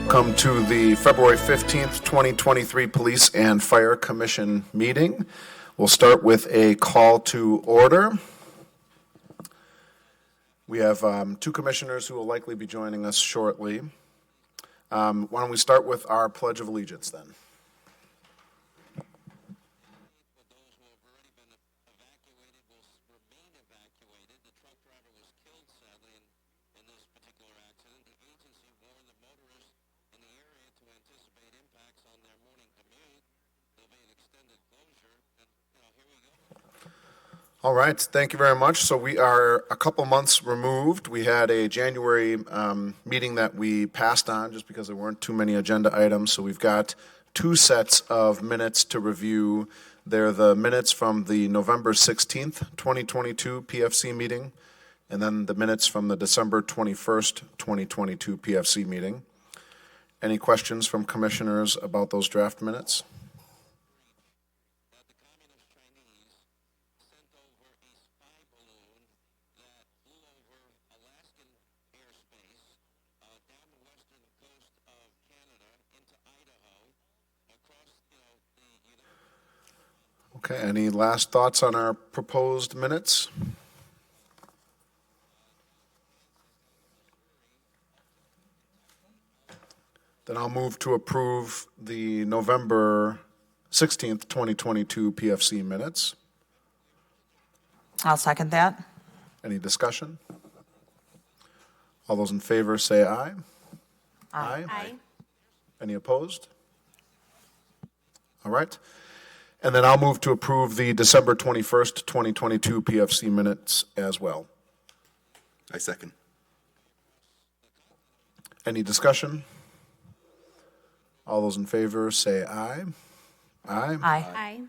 Welcome to the February 15th, 2023 Police and Fire Commission meeting. We'll start with a call to order. We have two commissioners who will likely be joining us shortly. Why don't we start with our Pledge of Allegiance then? All right, thank you very much. So we are a couple months removed. We had a January meeting that we passed on just because there weren't too many agenda items. So we've got two sets of minutes to review. They're the minutes from the November 16th, 2022 PFC meeting, and then the minutes from the December 21st, 2022 PFC meeting. Any questions from commissioners about those draft minutes? Okay, any last thoughts on our proposed minutes? Then I'll move to approve the November 16th, 2022 PFC minutes. I'll second that. Any discussion? All those in favor say aye. Aye. Aye. Any opposed? All right. And then I'll move to approve the December 21st, 2022 PFC minutes as well. I second. Any discussion? All those in favor say aye. Aye. Aye. Aye.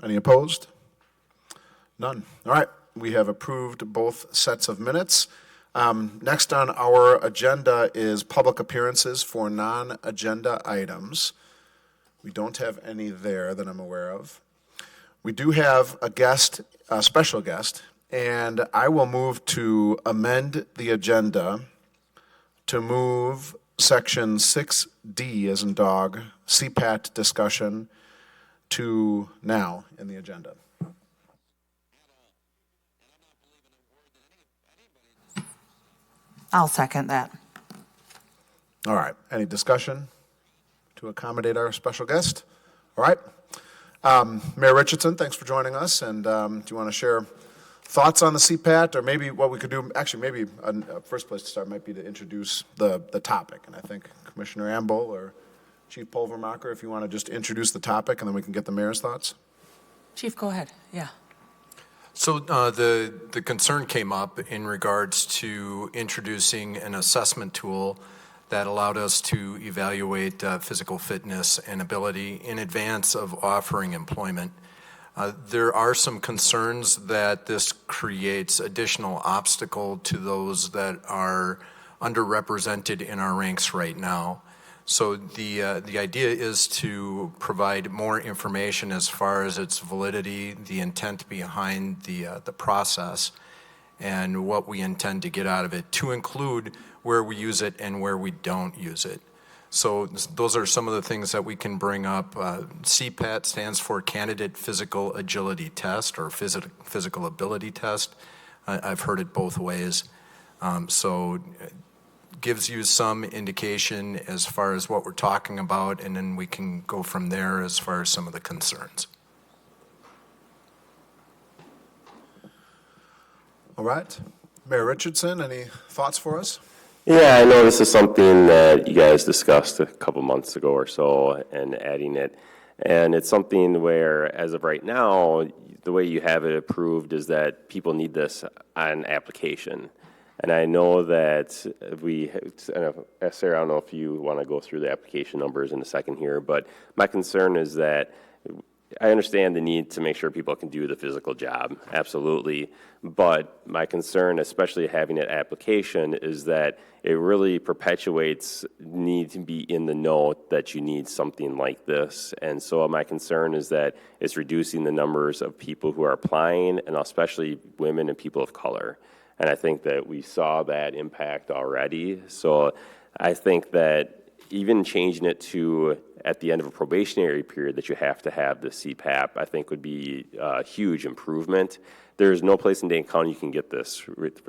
Any opposed? None. All right. We have approved both sets of minutes. Next on our agenda is public appearances for non-agenda items. We don't have any there that I'm aware of. We do have a guest, a special guest, and I will move to amend the agenda to move section 6D as in dog, CPAT discussion, to now in the agenda. I'll second that. All right. Any discussion to accommodate our special guest? All right. Mayor Richardson, thanks for joining us. And do you want to share thoughts on the CPAT, or maybe what we could do? Actually, maybe a first place to start might be to introduce the topic. And I think Commissioner Amble or Chief Pulvermacher, if you want to just introduce the topic, and then we can get the mayor's thoughts. Chief, go ahead. Yeah. So the concern came up in regards to introducing an assessment tool that allowed us to evaluate physical fitness and ability in advance of offering employment. There are some concerns that this creates additional obstacle to those that are underrepresented in our ranks right now. So the idea is to provide more information as far as its validity, the intent behind the process, and what we intend to get out of it, to include where we use it and where we don't use it. So those are some of the things that we can bring up. CPAT stands for Candidate Physical Agility Test, or Physical Ability Test. I've heard it both ways. So gives you some indication as far as what we're talking about, and then we can go from there as far as some of the concerns. All right. Mayor Richardson, any thoughts for us? Yeah, I know this is something that you guys discussed a couple months ago or so, and adding it. And it's something where, as of right now, the way you have it approved is that people need this on application. And I know that Sarah, I don't know if you want to go through the application numbers in a second here, but my concern is that I understand the need to make sure people can do the physical job, absolutely. But my concern, especially having an application, is that it really perpetuates need to be in the know that you need something like this. And so my concern is that it's reducing the numbers of people who are applying, and especially women and people of color. And I think that we saw that impact already. So I think that even changing it to at the end of a probationary period that you have to have the CPAP, I think would be a huge improvement. There's no place in Dane County you can get this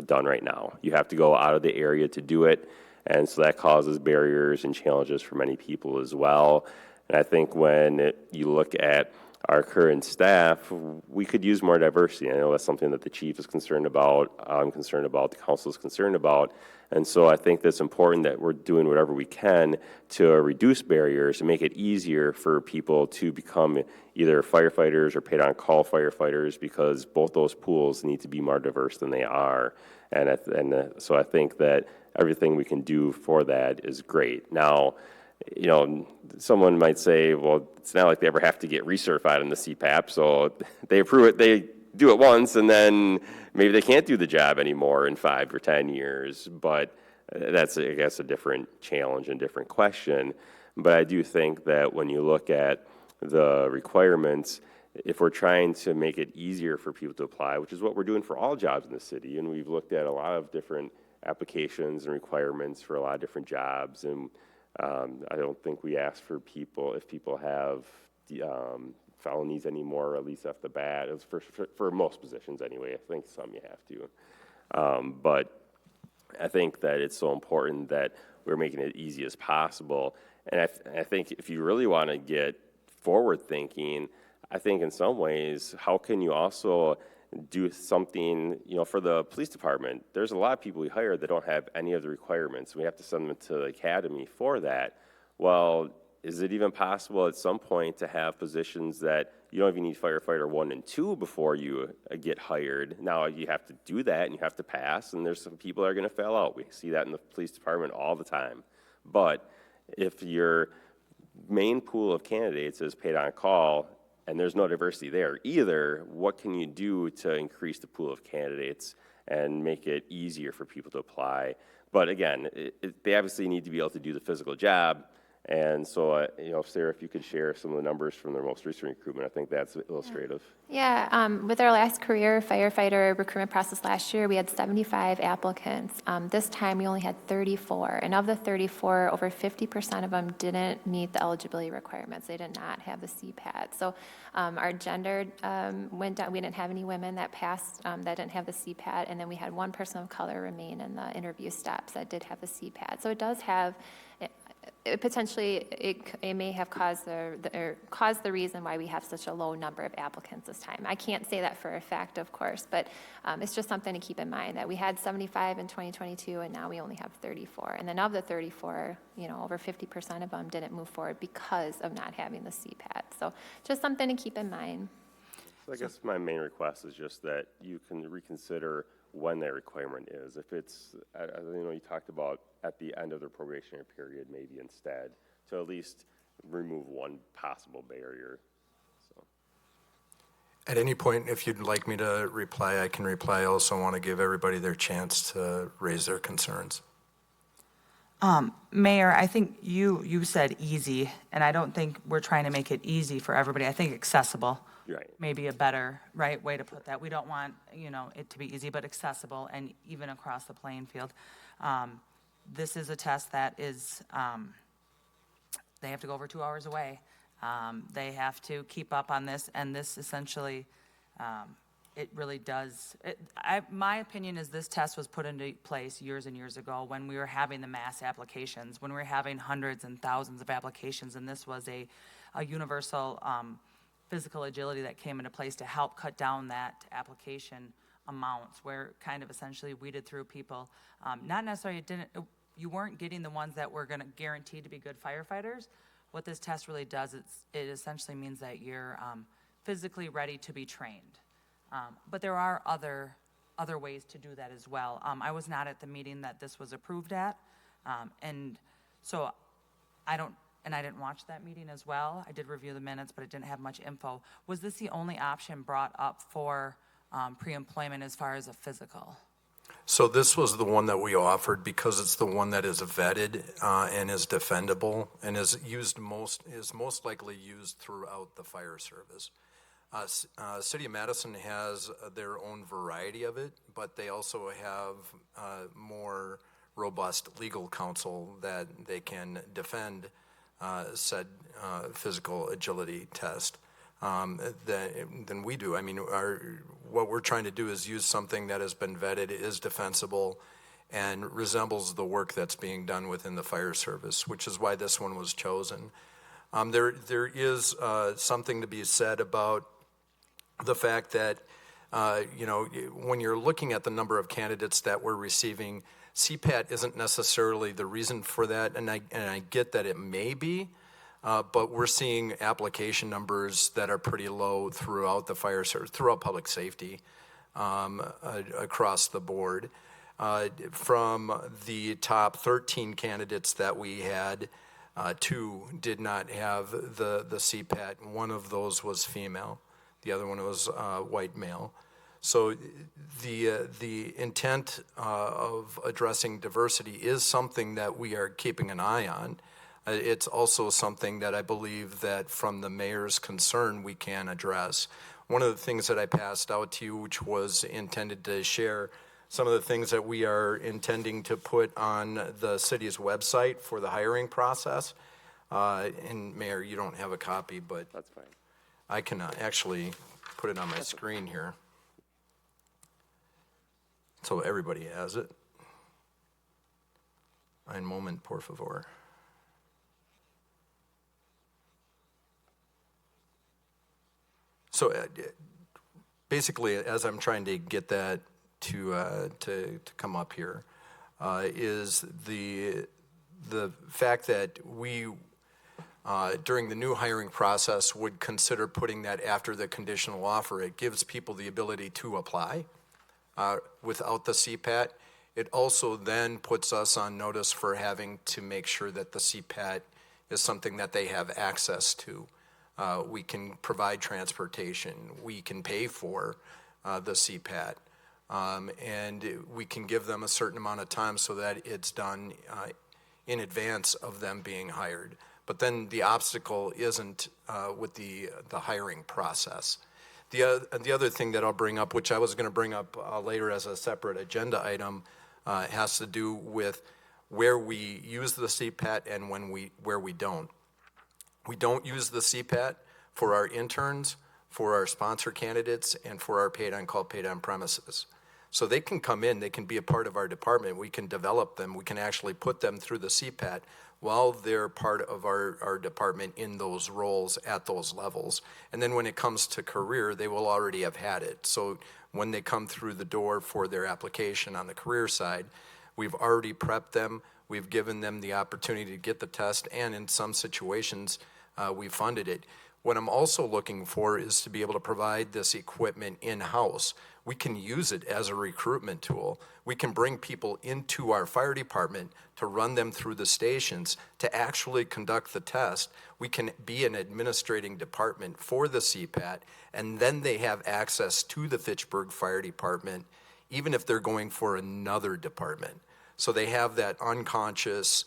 done right now. You have to go out of the area to do it, and so that causes barriers and challenges for many people as well. And I think when you look at our current staff, we could use more diversity. I know that's something that the chief is concerned about, I'm concerned about, the council is concerned about. And so I think that's important that we're doing whatever we can to reduce barriers and make it easier for people to become either firefighters or paid on call firefighters, because both those pools need to be more diverse than they are. So I think that everything we can do for that is great. Now, you know, someone might say, well, it's not like they ever have to get recertified in the CPAP, so they approve it, they do it once, and then maybe they can't do the job anymore in 5 or 10 years, but that's, I guess, a different challenge and different question. But I do think that when you look at the requirements, if we're trying to make it easier for people to apply, which is what we're doing for all jobs in the city, and we've looked at a lot of different applications and requirements for a lot of different jobs, and I don't think we ask for people if people have felonies anymore, at least off the bat. It's for most positions anyway. I think some you have to. But I think that it's so important that we're making it easy as possible. And I think if you really want to get forward thinking, I think in some ways, how can you also do something, you know, for the police department? There's a lot of people we hire that don't have any of the requirements. We have to send them to the academy for that. Well, is it even possible at some point to have positions that you don't even need firefighter 1 and 2 before you get hired? Now, you have to do that and you have to pass, and there's some people that are going to fail out. We see that in the police department all the time. But if your main pool of candidates is paid on call, and there's no diversity there either, what can you do to increase the pool of candidates and make it easier for people to apply? But again, they obviously need to be able to do the physical job. And so, you know, Sarah, if you could share some of the numbers from their most recent recruitment, I think that's illustrative. Yeah, with our last career firefighter recruitment process last year, we had 75 applicants. This time, we only had 34. And of the 34, over 50% of them didn't meet the eligibility requirements. They did not have the CPAT. So our gender went down. We didn't have any women that passed that didn't have the CPAT. And then we had one person of color remain in the interview steps that did have the CPAT. So it does have... potentially, it may have caused the reason why we have such a low number of applicants this time. I can't say that for a fact, of course, but it's just something to keep in mind that we had 75 in 2022, and now we only have 34. And then of the 34, you know, over 50% of them didn't move forward because of not having the CPAT. So just something to keep in mind. So I guess my main request is just that you can reconsider when that requirement is. If it's, you know, you talked about at the end of the probationary period, maybe instead, to at least remove one possible barrier. So. At any point, if you'd like me to reply, I can reply. I also want to give everybody their chance to raise their concerns. Mayor, I think you said easy, and I don't think we're trying to make it easy for everybody. I think accessible. Right. Maybe a better, right, way to put that. We don't want, you know, it to be easy, but accessible and even across the playing field. This is a test that is, they have to go over 2 hours away. They have to keep up on this, and this essentially, it really does. My opinion is this test was put into place years and years ago when we were having the mass applications, when we were having hundreds and thousands of applications, and this was a universal physical agility that came into place to help cut down that application amounts, where kind of essentially weeded through people. Not necessarily, you weren't getting the ones that were going to guarantee to be good firefighters. What this test really does, it essentially means that you're physically ready to be trained. But there are other ways to do that as well. I was not at the meeting that this was approved at, and so I didn't watch that meeting as well. I did review the minutes, but it didn't have much info. Was this the only option brought up for pre-employment as far as a physical? So this was the one that we offered because it's the one that is vetted and is defendable and is most likely used throughout the fire service. City of Madison has their own variety of it, but they also have more robust legal counsel that they can defend said physical agility test than we do. I mean, what we're trying to do is use something that has been vetted, is defensible, and resembles the work that's being done within the fire service, which is why this one was chosen. There is something to be said about the fact that, when you're looking at the number of candidates that we're receiving, CPAT isn't necessarily the reason for that, and I get that it may be, but we're seeing application numbers that are pretty low throughout the fire service, throughout public safety, across the board. From the top 13 candidates that we had, 2 did not have the CPAT. One of those was female. The other one was white male. So the intent of addressing diversity is something that we are keeping an eye on. It's also something that I believe that from the mayor's concern we can address. One of the things that I passed out to you, which was intended to share some of the things that we are intending to put on the city's website for the hiring process. And Mayor, you don't have a copy, but That's fine. I can actually put it on my screen here, so everybody has it. Un moment, por favor. So basically, as I'm trying to get that to come up here, is the fact that we during the new hiring process would consider putting that after the conditional offer. It gives people the ability to apply without the CPAT. It also then puts us on notice for having to make sure that the CPAT is something that they have access to. We can provide transportation. We can pay for the CPAT. And we can give them a certain amount of time so that it's done in advance of them being hired. But then the obstacle isn't with the hiring process. The other thing that I'll bring up, which I was going to bring up later as a separate agenda item, has to do with where we use the CPAT and where we don't. We don't use the CPAT for our interns, for our sponsor candidates, and for our paid on call, paid on premises. So they can come in, they can be a part of our department, we can develop them, we can actually put them through the CPAT while they're part of our department in those roles at those levels. And then when it comes to career, they will already have had it. So when they come through the door for their application on the career side, we've already prepped them, we've given them the opportunity to get the test, and in some situations, we funded it. What I'm also looking for is to be able to provide this equipment in-house. We can use it as a recruitment tool. We can bring people into our fire department to run them through the stations to actually conduct the test. We can be an administrating department for the CPAT, and then they have access to the Fitchburg Fire Department, even if they're going for another department. So they have that unconscious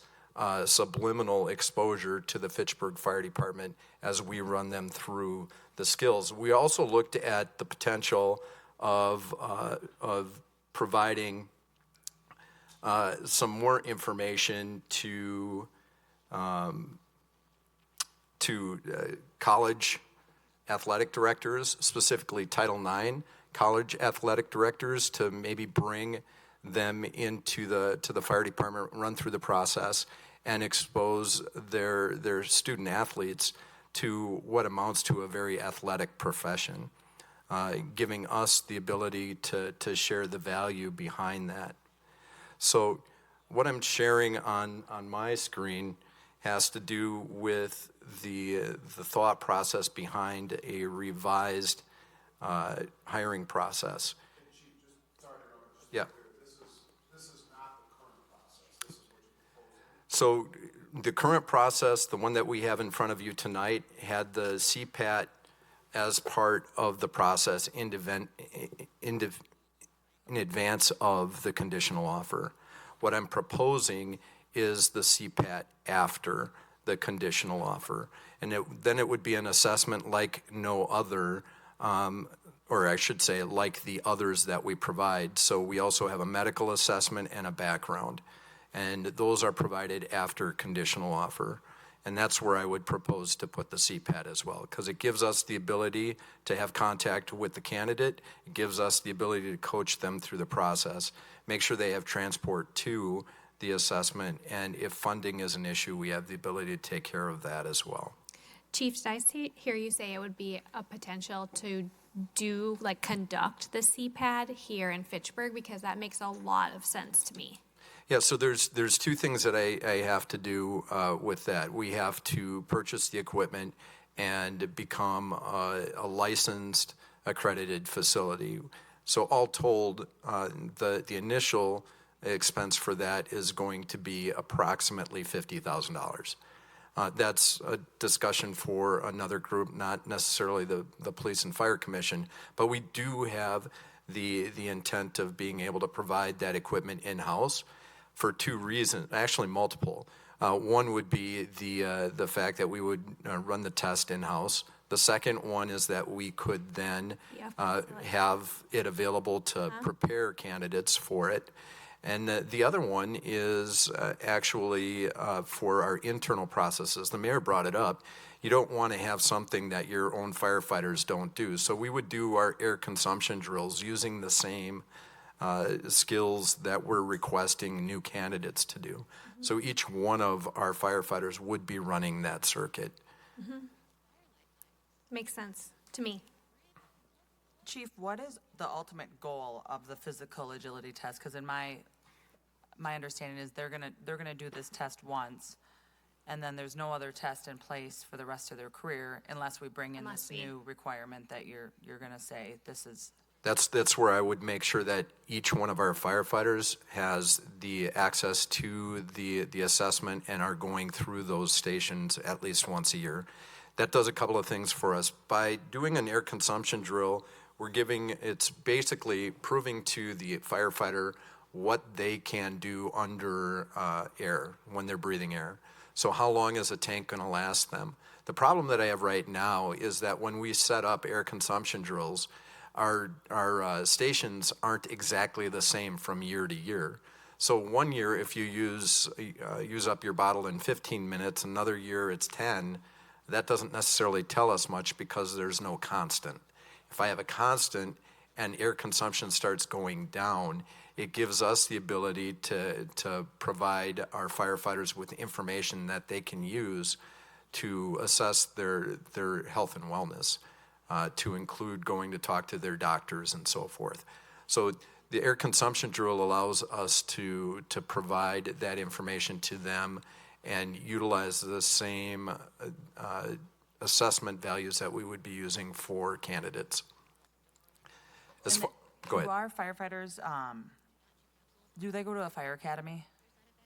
subliminal exposure to the Fitchburg Fire Department as we run them through the skills. We also looked at the potential of providing some more information to college athletic directors, specifically Title IX college athletic directors, to maybe bring them into the fire department, run through the process, and expose their student athletes to what amounts to a very athletic profession, giving us the ability to share the value behind that. So what I'm sharing on my screen has to do with the thought process behind a revised hiring process. Yeah. So the current process, the one that we have in front of you tonight, had the CPAT as part of the process in advance of the conditional offer. What I'm proposing is the CPAT after the conditional offer. And then it would be an assessment like no other, or I should say like the others that we provide. So we also have a medical assessment and a background. and those are provided after conditional offer. And that's where I would propose to put the CPAT as well, because it gives us the ability to have contact with the candidate. It gives us the ability to coach them through the process, make sure they have transport to the assessment, and if funding is an issue, we have the ability to take care of that as well. Chief, did I hear you say it would be a potential to conduct the CPAD here in Fitchburg? Because that makes a lot of sense to me. Yeah, so there's two things that I have to do with that. We have to purchase the equipment and become a licensed, accredited facility. So all told, the initial expense for that is going to be approximately $50,000. That's a discussion for another group, not necessarily the Police and Fire Commission, but we do have the intent of being able to provide that equipment in-house for two reasons, actually multiple. One would be the fact that we would run the test in-house. The second one is that we could then have it available to prepare candidates for it. And the other one is actually for our internal processes. The mayor brought it up. You don't want to have something that your own firefighters don't do. So we would do our air consumption drills using the same skills that we're requesting new candidates to do. Mm-hmm. So each one of our firefighters would be running that circuit. Mm-hmm. Makes sense to me. Chief, what is the ultimate goal of the physical agility test? Because in my understanding is they're gonna do this test once, and then there's no other test in place for the rest of their career unless we bring in this new requirement that you're gonna say this is. That's where I would make sure that each one of our firefighters has the access to the assessment and are going through those stations at least once a year. That does a couple of things for us. By doing an air consumption drill, it's basically proving to the firefighter what they can do under air when they're breathing air. So how long is a tank going to last them? The problem that I have right now is that when we set up air consumption drills, our stations aren't exactly the same from year to year. So one year, if you use up your bottle in 15 minutes, another year it's 10, that doesn't necessarily tell us much because there's no constant. If I have a constant and air consumption starts going down, it gives us the ability to provide our firefighters with information that they can use to assess their health and wellness, to include going to talk to their doctors and so forth. So the air consumption drill allows us to provide that information to them and utilize the same assessment values that we would be using for candidates. Go ahead. Do our firefighters, do they go to a fire academy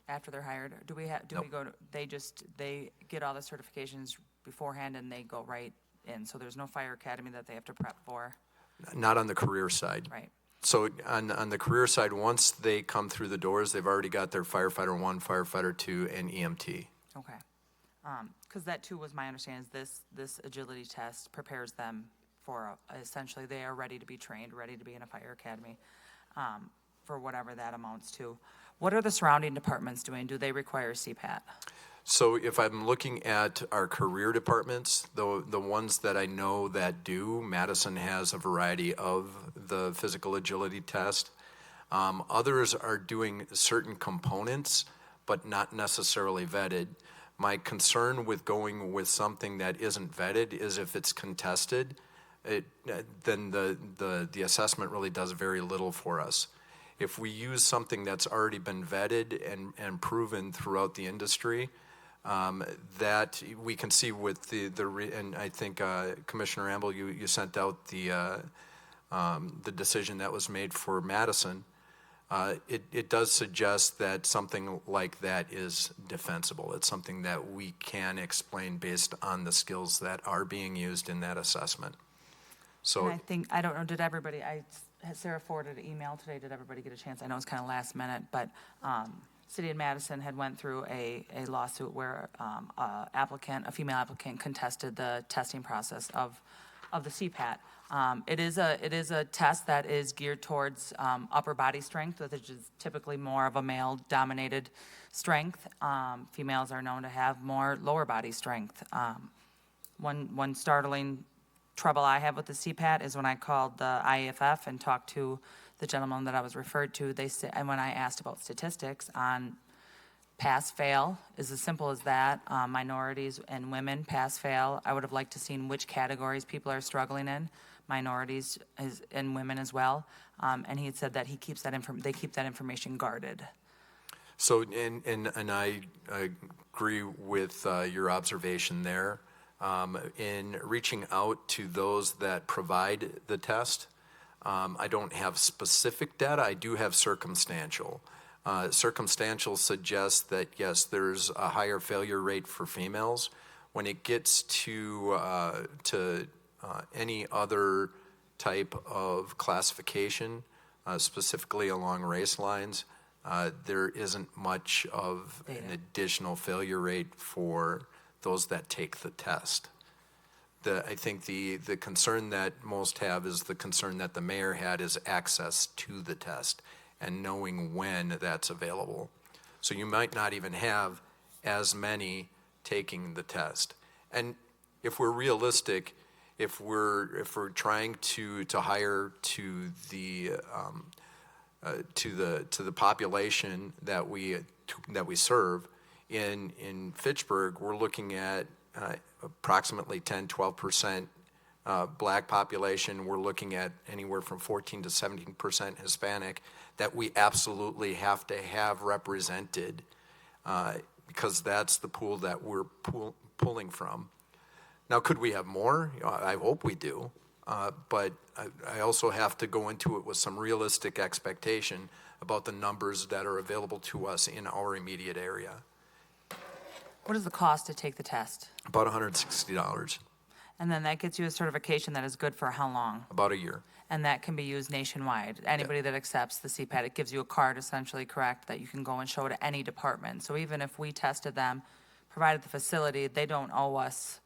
after they're hired? Do we Nope. go to, they get all the certifications beforehand and they go right in? So there's no fire academy that they have to prep for? Not on the career side. Right. So on the career side, once they come through the doors, they've already got their firefighter 1, firefighter 2, and EMT. Okay. Because that too was my understanding, is this agility test prepares them for, essentially, they are ready to be trained, ready to be in a fire academy, for whatever that amounts to. What are the surrounding departments doing? Do they require CPAT? So if I'm looking at our career departments, the ones that I know that do, Madison has a variety of the physical agility test. Others are doing certain components, but not necessarily vetted. My concern with going with something that isn't vetted is if it's contested, then the assessment really does very little for us. If we use something that's already been vetted and proven throughout the industry, that we can see with and I think Commissioner Amble, you sent out the decision that was made for Madison. It does suggest that something like that is defensible. It's something that we can explain based on the skills that are being used in that assessment. So And I don't know, Sarah forwarded an email today, did everybody get a chance? I know it's kind of last minute, but City of Madison had went through a lawsuit where a female applicant contested the testing process of the CPAT. It is a test that is geared towards upper body strength, which is typically more of a male-dominated strength. Females are known to have more lower body strength. One startling trouble I have with the CPAT is when I called the IAFF and talked to the gentleman that I was referred to. They said, and when I asked about statistics on pass fail, is as simple as that. Minorities and women pass fail. I would have liked to seen which categories people are struggling in. Minorities and women as well. And he had said that he keeps that they keep that information guarded. So, and I agree with your observation there. In reaching out to those that provide the test, I don't have specific data. I do have circumstantial. Circumstantial suggests that, yes, there's a higher failure rate for females. When it gets to any other type of classification, specifically along race lines, there isn't much of an additional failure rate for those that take the test. I think the concern that most have is the concern that the mayor had is access to the test and knowing when that's available. So you might not even have as many taking the test. And if we're realistic, if we're trying to hire to the population that we serve in Fitchburg, we're looking at approximately 10-12% black population. We're looking at anywhere from 14 to 17% Hispanic that we absolutely have to have represented because that's the pool that we're pulling from. Now, could we have more? I hope we do, but I also have to go into it with some realistic expectation about the numbers that are available to us in our immediate area. What is the cost to take the test? About $160, And then that gets you a certification that is good for how long? about a year. And that can be used nationwide. Anybody that accepts the CPAT, it gives you a card essentially, correct, that you can go and show to any department. So even if we tested them, provided the facility, they don't owe us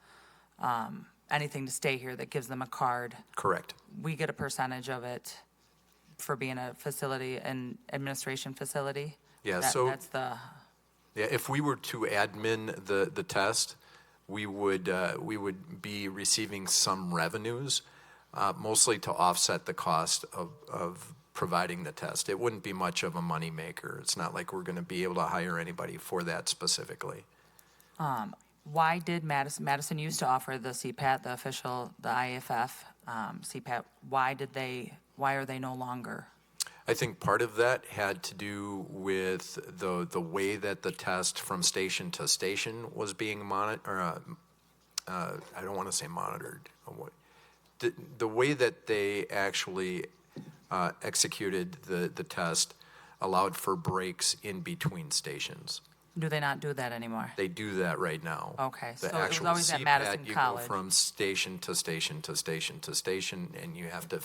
anything to stay here. That gives them a card. Correct. We get a percentage of it for being a facility, an administration facility. Yeah, That's the... Yeah, if we were to admin the test, we would be receiving some revenues, mostly to offset the cost of providing the test. It wouldn't be much of a moneymaker. It's not like we're going to be able to hire anybody for that specifically. Why did Madison used to offer the CPAT, the official, the IAFF CPAT? Why are they no longer? I think part of that had to do with the way that the test from station to station was being monitored. I don't want to say monitored. The way that they actually executed the test allowed for breaks in between stations. Do they not do that anymore? They do that right now. Okay, The so it was actual always at CPAT, Madison you College. go from station to station to station to station, and you have to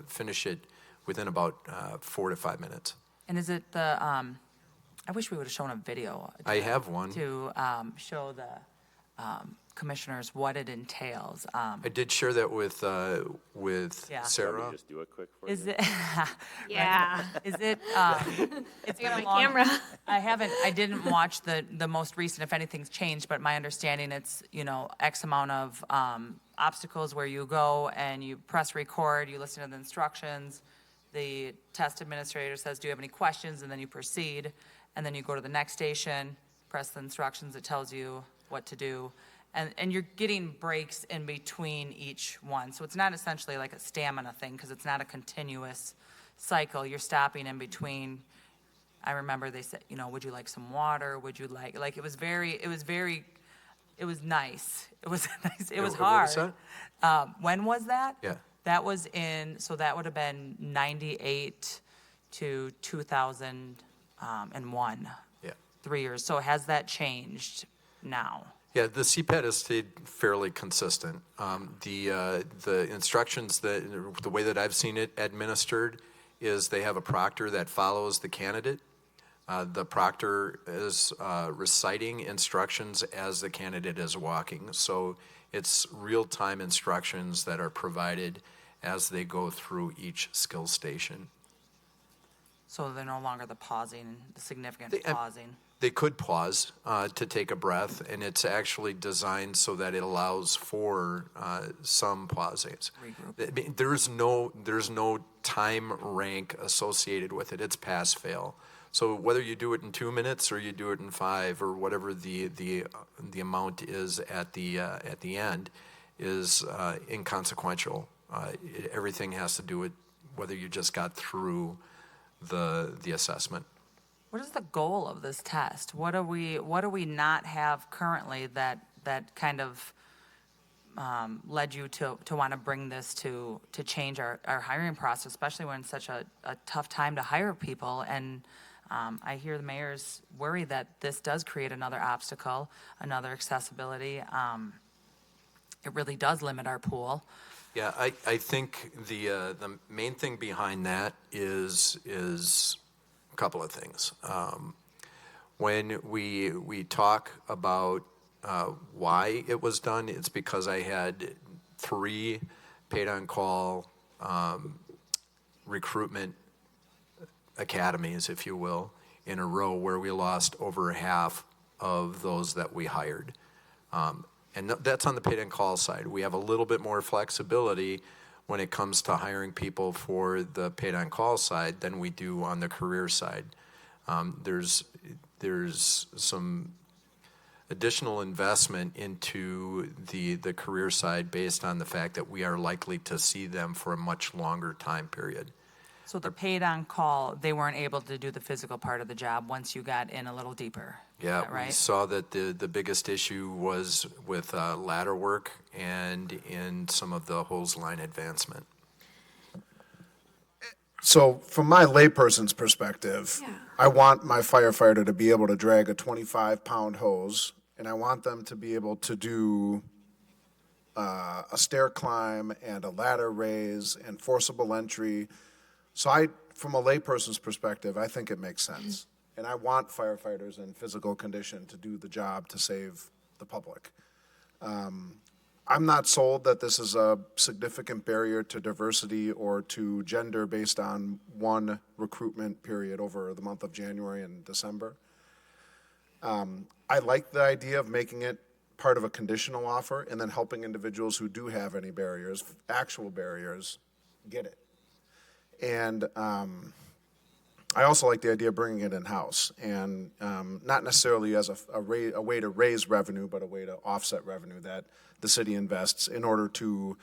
finish it within about 4 to 5 minutes. And is it the, I wish we would have shown a video. I have one. To show the commissioners what it entails. I did share that with Yeah. Sarah. Just do it quick for Is you. it, Yeah. is it, it's I got been my a long- camera. I didn't watch the most recent, if anything's changed, but my understanding it's, X amount of obstacles where you go and you press record, you listen to the instructions. The test administrator says, do you have any questions? And then you proceed. And then you go to the next station, press the instructions, it tells you what to do. And you're getting breaks in between each one. So it's not essentially like a stamina thing because it's not a continuous cycle. You're stopping in between. I remember they said, would you like some water? Would you like it was nice. It was nice. It was What hard. was that? When was that? Yeah. That was so that would have been 98 to 2001. Yeah. 3 years. So has that changed now? Yeah, the CPAT has stayed fairly consistent. The instructions the way that I've seen it administered is they have a proctor that follows the candidate. The proctor is reciting instructions as the candidate is walking. So it's real-time instructions that are provided. as they go through each skill station. So they're no longer the significant They- pausing. They could pause to take a breath, and it's actually designed so that it allows for some pausings. I mean, there's no time rank associated with it. It's pass fail. So whether you do it in 2 minutes or you do it in 5 or whatever the amount is at the end is inconsequential. Everything has to do with whether you just got through the assessment. What is the goal of this test? What do we not have currently that kind of led you to want to bring this to change our hiring process, especially when it's such a tough time to hire people? And I hear the mayor's worry that this does create another obstacle, another accessibility. It really does limit our pool. Yeah, I think the main thing behind that is a couple of things. When we talk about why it was done, it's because I had 3 paid-on-call recruitment academies, if you will, in a row where we lost over half of those that we hired. And that's on the paid-on-call side. We have a little bit more flexibility when it comes to hiring people for the paid-on-call side than we do on the career side. There's some additional investment into the career side based on the fact that we are likely to see them for a much longer time period. So the paid on call, they weren't able to do the physical part of the job once you got in a little deeper. Yeah, Is that right? we saw that the biggest issue was with ladder work and in some of the hose line advancement. So from my layperson's perspective, Yeah. I want my firefighter to be able to drag a 25-pound hose, and I want them to be able to do a stair climb and a ladder raise and forcible entry. So from a layperson's perspective, I think it makes sense. And I want firefighters in physical condition to do the job to save the public. I'm not sold that this is a significant barrier to diversity or to gender based on one recruitment period over the month of January and December. I like the idea of making it part of a conditional offer and then helping individuals who do have any barriers, actual barriers, get it. And I also like the idea of bringing it in-house, and not necessarily as a way to raise revenue, but a way to offset revenue that the city invests in order to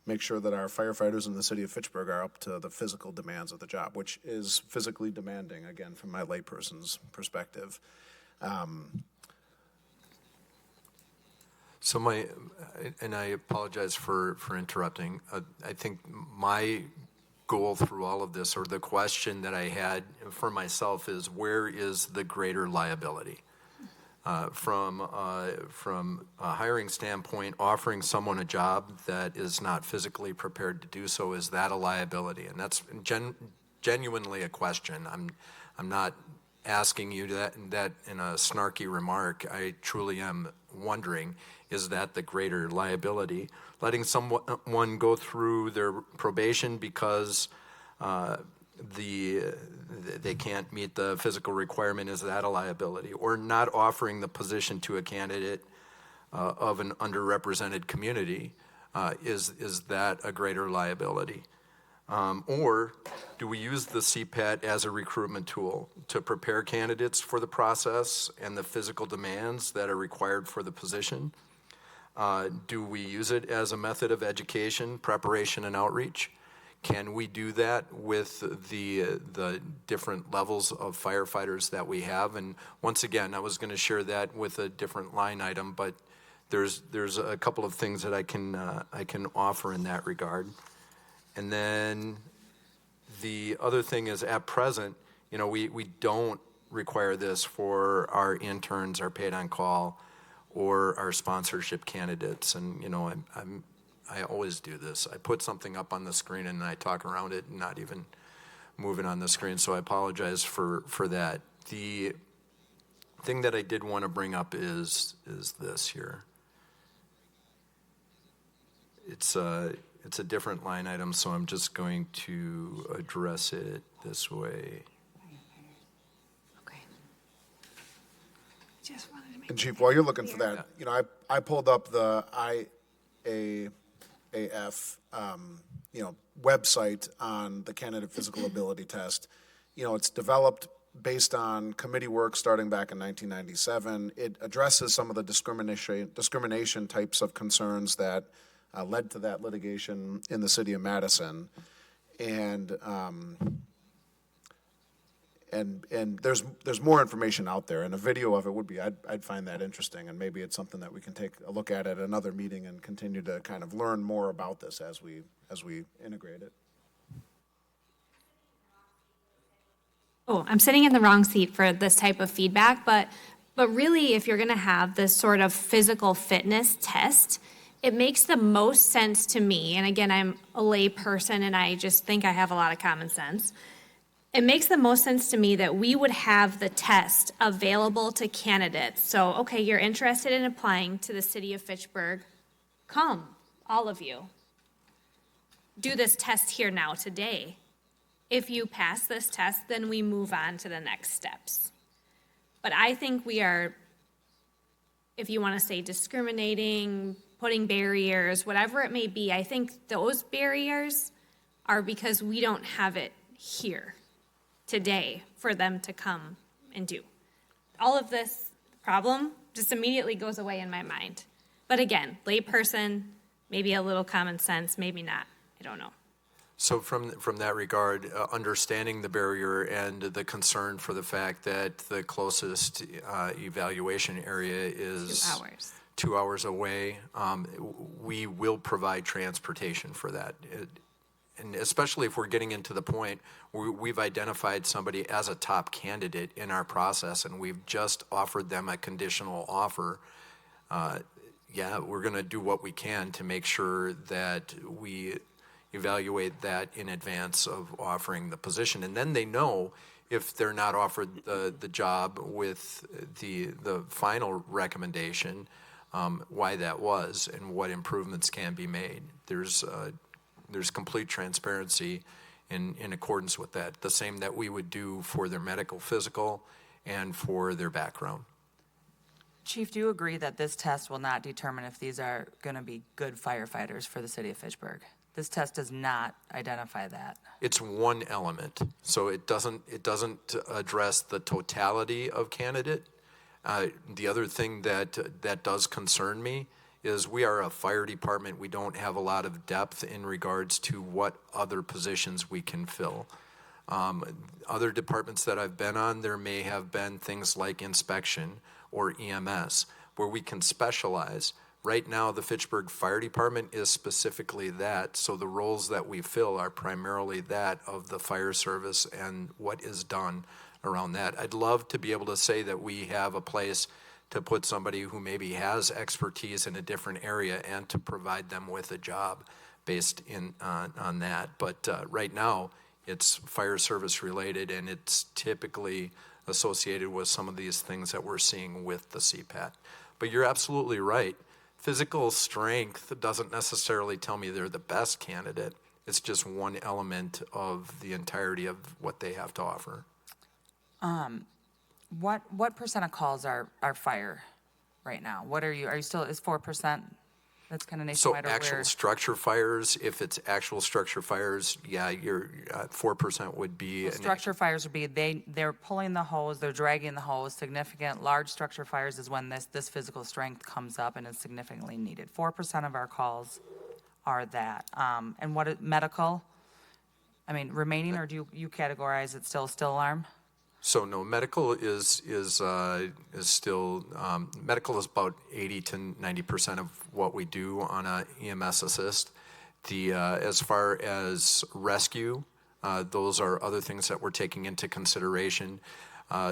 make sure that our firefighters in the city of Fitchburg are up to the physical demands of the job, which is physically demanding, again, from my layperson's perspective. So and I apologize for interrupting. I think my goal through all of this, or the question that I had for myself, is where is the greater liability? From a hiring standpoint, offering someone a job that is not physically prepared to do so, is that a liability? And that's genuinely a question. I'm not asking you that in a snarky remark. I truly am wondering, is that the greater liability? Letting someone go through their probation because they can't meet the physical requirement, is that a liability? Or not offering the position to a candidate of an underrepresented community, is that a greater liability? Or do we use the CPAT as a recruitment tool to prepare candidates for the process and the physical demands that are required for the position? Do we use it as a method of education, preparation, and outreach? Can we do that with the different levels of firefighters that we have? And once again, I was going to share that with a different line item, but there's a couple of things that I can offer in that regard. And then the other thing is, at present, we don't require this for our interns, our paid on call, or our sponsorship candidates. And I always do this. I put something up on the screen and I talk around it and not even move it on the screen. So I apologize for that. The thing that I did want to bring up is this here. It's it's a different line item, so I'm just going to address it this way. Okay. Just wanted to make. And Chief, while you're looking for that, you know, I pulled up the IAAF, you know, website on the candidate physical ability test. You know, it's developed based on committee work starting back in 1997. It addresses some of the discrimination types of concerns that led to that litigation in the city of Madison. And there's more information out there, and a video of it would be, I'd find that interesting, and maybe it's something that we can take a look at another meeting and continue to kind of learn more about this as we integrate it. Oh, I'm sitting in the wrong seat for this type of feedback, but really, if you're going to have this sort of physical fitness test, it makes the most sense to me, and again, I'm a lay person and I just think I have a lot of common sense. It makes the most sense to me that we would have the test available to candidates. So, okay, you're interested in applying to the city of Fitchburg. Come, all of you. Do this test here now today. If you pass this test, then we move on to the next steps. But I think we are, if you want to say discriminating, putting barriers, whatever it may be, I think those barriers are because we don't have it here today for them to come and do. All of this problem just immediately goes away in my mind. But again, layperson, maybe a little common sense, maybe not. I don't know. So from that regard, understanding the barrier and the concern for the fact that the closest evaluation area is 2 hours. 2 hours away, we will provide transportation for that. And especially if we're getting into the point where we've identified somebody as a top candidate in our process and we've just offered them a conditional offer, we're going to do what we can to make sure that we evaluate that in advance of offering the position. And then they know if they're not offered the job with the final recommendation, why that was and what improvements can be made. There's complete transparency in accordance with that, the same that we would do for their medical, physical, and for their background. Chief, do you agree that this test will not determine if these are going to be good firefighters for the city of Fitchburg? This test does not identify that. It's one element, so it doesn't address the totality of candidate. The other thing that does concern me is we are a fire department. We don't have a lot of depth in regards to what other positions we can fill. Other departments that I've been on, there may have been things like inspection or EMS where we can specialize. Right now, the Fitchburg Fire Department is specifically that, so the roles that we fill are primarily that of the fire service and what is done around that. I'd love to be able to say that we have a place to put somebody who maybe has expertise in a different area and to provide them with a job based on that. But right now, it's fire service related, and it's typically associated with some of these things that we're seeing with the CPAT. But you're absolutely right. Physical strength doesn't necessarily tell me they're the best candidate. It's just one element of the entirety of what they have to offer. What percent of calls are fire right now? Are you still, is 4%? That's kind of So nationwide or actual where? structure fires, if it's actual structure fires, you're 4% would be. Structure fires would be, they're pulling the hose, they're dragging the hose. Significant large structure fires is when this physical strength comes up and is significantly needed. 4% of our calls are that. And medical? I mean, remaining, or do you categorize it still alarm? So no, medical is still medical is about 80 to 90% of what we do on a EMS assist. As far as rescue, those are other things that we're taking into consideration.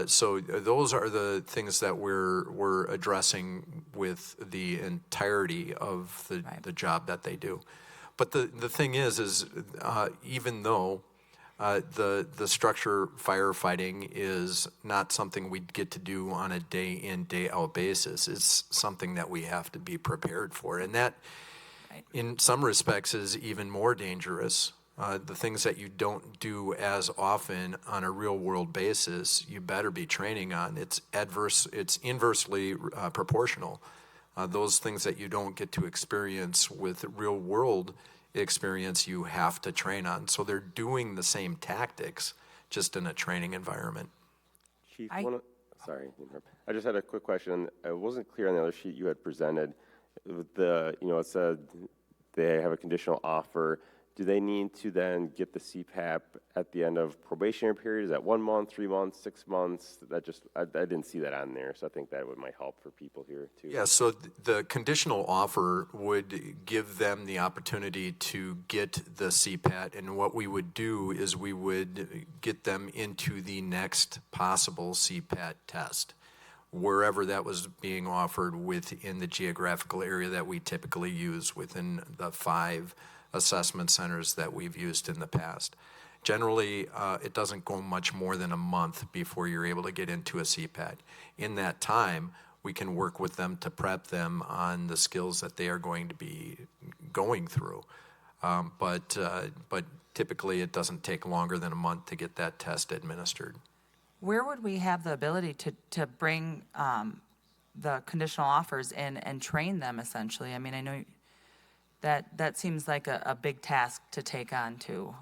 So those are the things that we're addressing with the entirety of the job that they do. But the thing is even though the structure firefighting is not something we get to do on a day in, day out basis. It's something that we have to be prepared for. And that in some respects is even more dangerous. The things that you don't do as often on a real world basis, you better be training on. It's inversely proportional. Those things that you don't get to experience with real world experience, you have to train on. So they're doing the same tactics, just in a training environment. Chief, sorry, I just had a quick question. It wasn't clear on the other sheet you had presented. It said they have a conditional offer. Do they need to then get the CPAP at the end of probationary period? Is that 1 month, 3 months, 6 months? I didn't see that on there, so I think that might help for people here too. Yeah, so the conditional offer would give them the opportunity to get the CPAT, and what we would do is we would get them into the next possible CPAT test, wherever that was being offered within the geographical area that we typically use within the 5 assessment centers that we've used in the past. Generally, it doesn't go much more than a month before you're able to get into a CPAT. In that time, we can work with them to prep them on the skills that they are going to be going through. But typically, it doesn't take longer than a month to get that test administered. Where would we have the ability to bring the conditional offers in and train them, essentially? I mean, I know that seems like a big task to take on, too.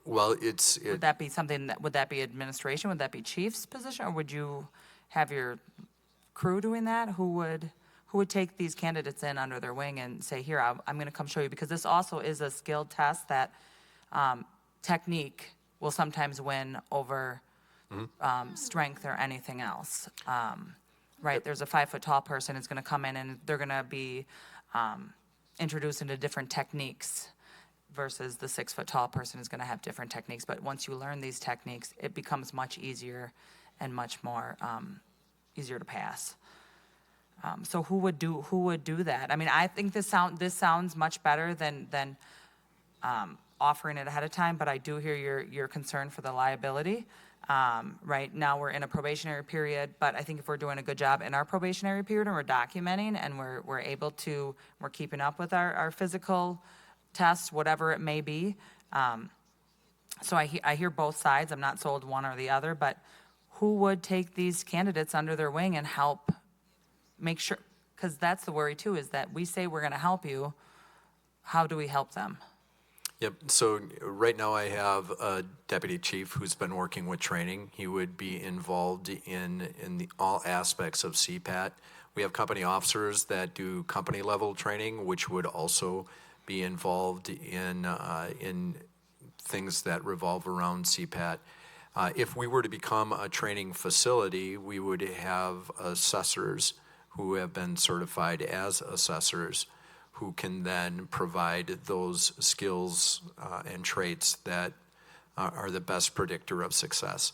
Would that be something would that be administration? Would that be chief's position? Or would you have your crew doing that? Who would take these candidates in under their wing and say, here, I'm going to come show you? Because this also is a skill test that technique will sometimes win over strength or anything else. Right? There's a 5-foot-tall person who's going to come in and they're going to be introduced into different techniques versus the 6-foot-tall person is going to have different techniques. But once you learn these techniques, it becomes much easier and much more easier to pass. So who would do that? I mean, I think this sounds much better than offering it ahead of time. But I do hear your concern for the liability. Right now we're in a probationary period, but I think if we're doing a good job in our probationary period and we're documenting and we're keeping up with our physical tests, whatever it may be. So I hear both sides. I'm not sold one or the other, but who would take these candidates under their wing and help make sure, because that's the worry too, is that we say we're going to help you. How do we help them? Yep, so right now I have a deputy chief who's been working with training. He would be involved in all aspects of CPAT. We have company officers that do company level training, which would also be involved in things that revolve around CPAT. If we were to become a training facility, we would have assessors who have been certified as assessors who can then provide those skills and traits that are the best predictor of success.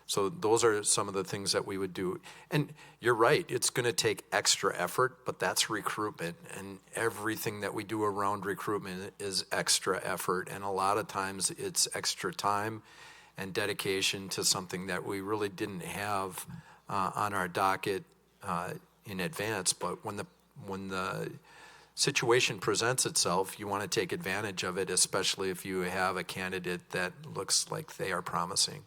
So those are some of the things that we would do. And you're right, it's going to take extra effort, but that's recruitment. And everything that we do around recruitment is extra effort. And a lot of times it's extra time and dedication to something that we really didn't have on our docket in advance. But when the situation presents itself, you want to take advantage of it, especially if you have a candidate that looks like they are promising.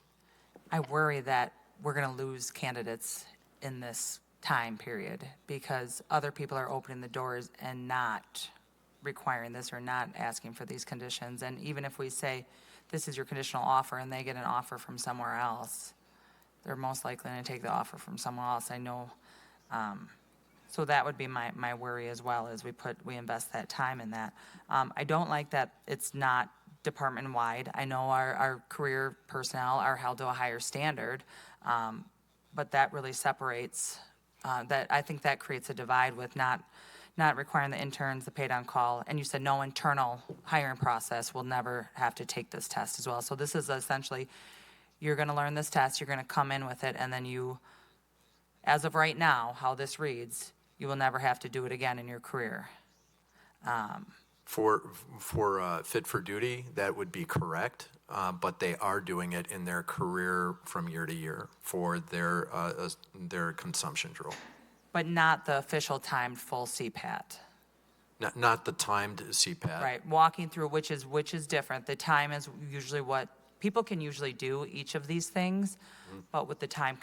I worry that we're going to lose candidates in this time period because other people are opening the doors and not requiring this or not asking for these conditions. And even if we say this is your conditional offer and they get an offer from somewhere else, they're most likely going to take the offer from someone else. I know. So that would be my worry as well, as we invest that time in that. I don't like that it's not department-wide. I know our career personnel are held to a higher standard, but that really separates, I think that creates a divide with not requiring the interns, the paid on call, and you said no internal hiring process will never have to take this test as well. So this is essentially, you're gonna learn this test, you're gonna come in with it, and then you, as of right now, how this reads, you will never have to do it again in your career. For fit for duty, that would be correct, but they are doing it in their career from year to year for their consumption drill. But not the official timed full CPAT. Not the timed CPAT. Right, walking through, which is different. The time is usually what, people can usually do each of these things, but with the time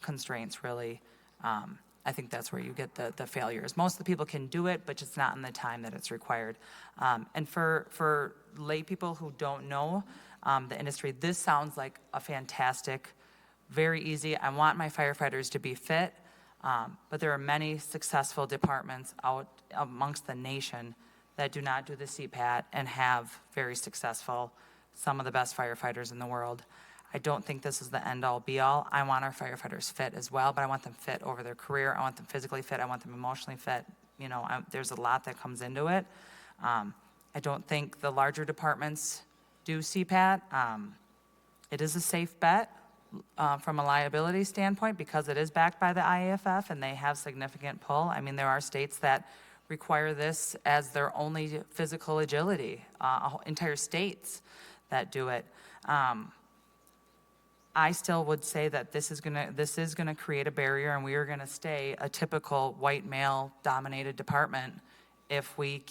constraints really, I think that's where you get the failures. Most of the people can do it, but just not in the time that it's required. And for lay people who don't know the industry, this sounds like a fantastic, very easy, I want my firefighters to be fit, but there are many successful departments out amongst the nation that do not do the CPAT and have very successful, some of the best firefighters in the world. I don't think this is the end-all, be-all. I want our firefighters fit as well, but I want them fit over their career. I want them physically fit. I want them emotionally fit. You know, there's a lot that comes into it. I don't think the larger departments do CPAT. It is a safe bet from a liability standpoint because it is backed by the IAFF and they have significant pull. I mean, there are states that require this as their only physical agility, entire states that do it. I still would say that this is gonna create a barrier, and we are gonna stay a typical white male-dominated department if we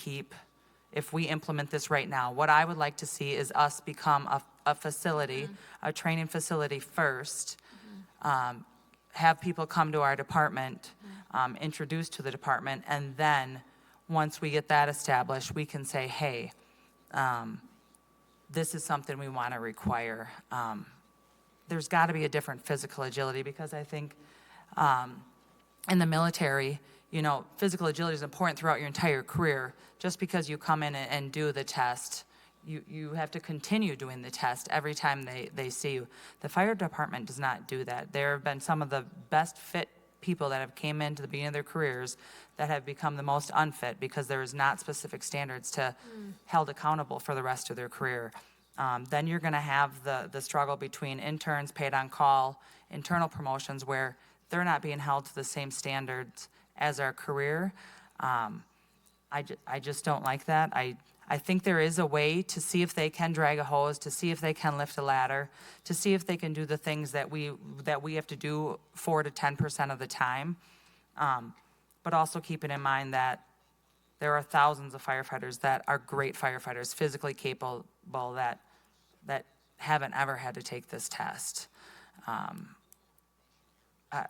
implement this right now. What I would like to see is us become a facility, a training facility first, have people come to our department, introduced to the department, and then, once we get that established, we can say, hey, this is something we wanna require. There's got to be a different physical agility because I think in the military, you know, physical agility is important throughout your entire career. Just because you come in and do the test, you have to continue doing the test every time they see you. The fire department does not do that. There have been some of the best fit people that have came into the beginning of their careers that have become the most unfit because there is not specific standards to held accountable for the rest of their career. Then you're going to have the struggle between interns paid on call, internal promotions where they're not being held to the same standards as our career. I just don't like that. I think there is a way to see if they can drag a hose, to see if they can lift a ladder, to see if they can do the things that we have to do 4 to 10% of the time. But also keeping in mind that there are thousands of firefighters that are great firefighters, physically capable, that haven't ever had to take this test.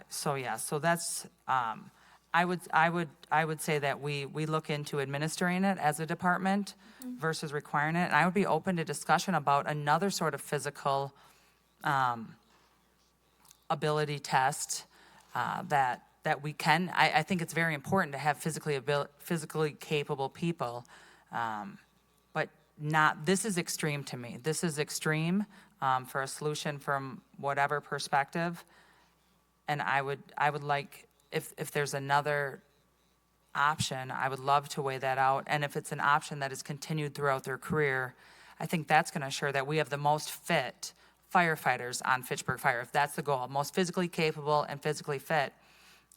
So that's, I would say that we look into administering it as a department versus requiring it. And I would be open to discussion about another sort of physical ability test that we can. I think it's very important to have physically capable people, but not. This is extreme to me. This is extreme for a solution from whatever perspective. And I would like, if there's another option, I would love to weigh that out. And if it's an option that is continued throughout their career, I think that's going to ensure that we have the most fit firefighters on Fitchburg Fire. If that's the goal, most physically capable and physically fit,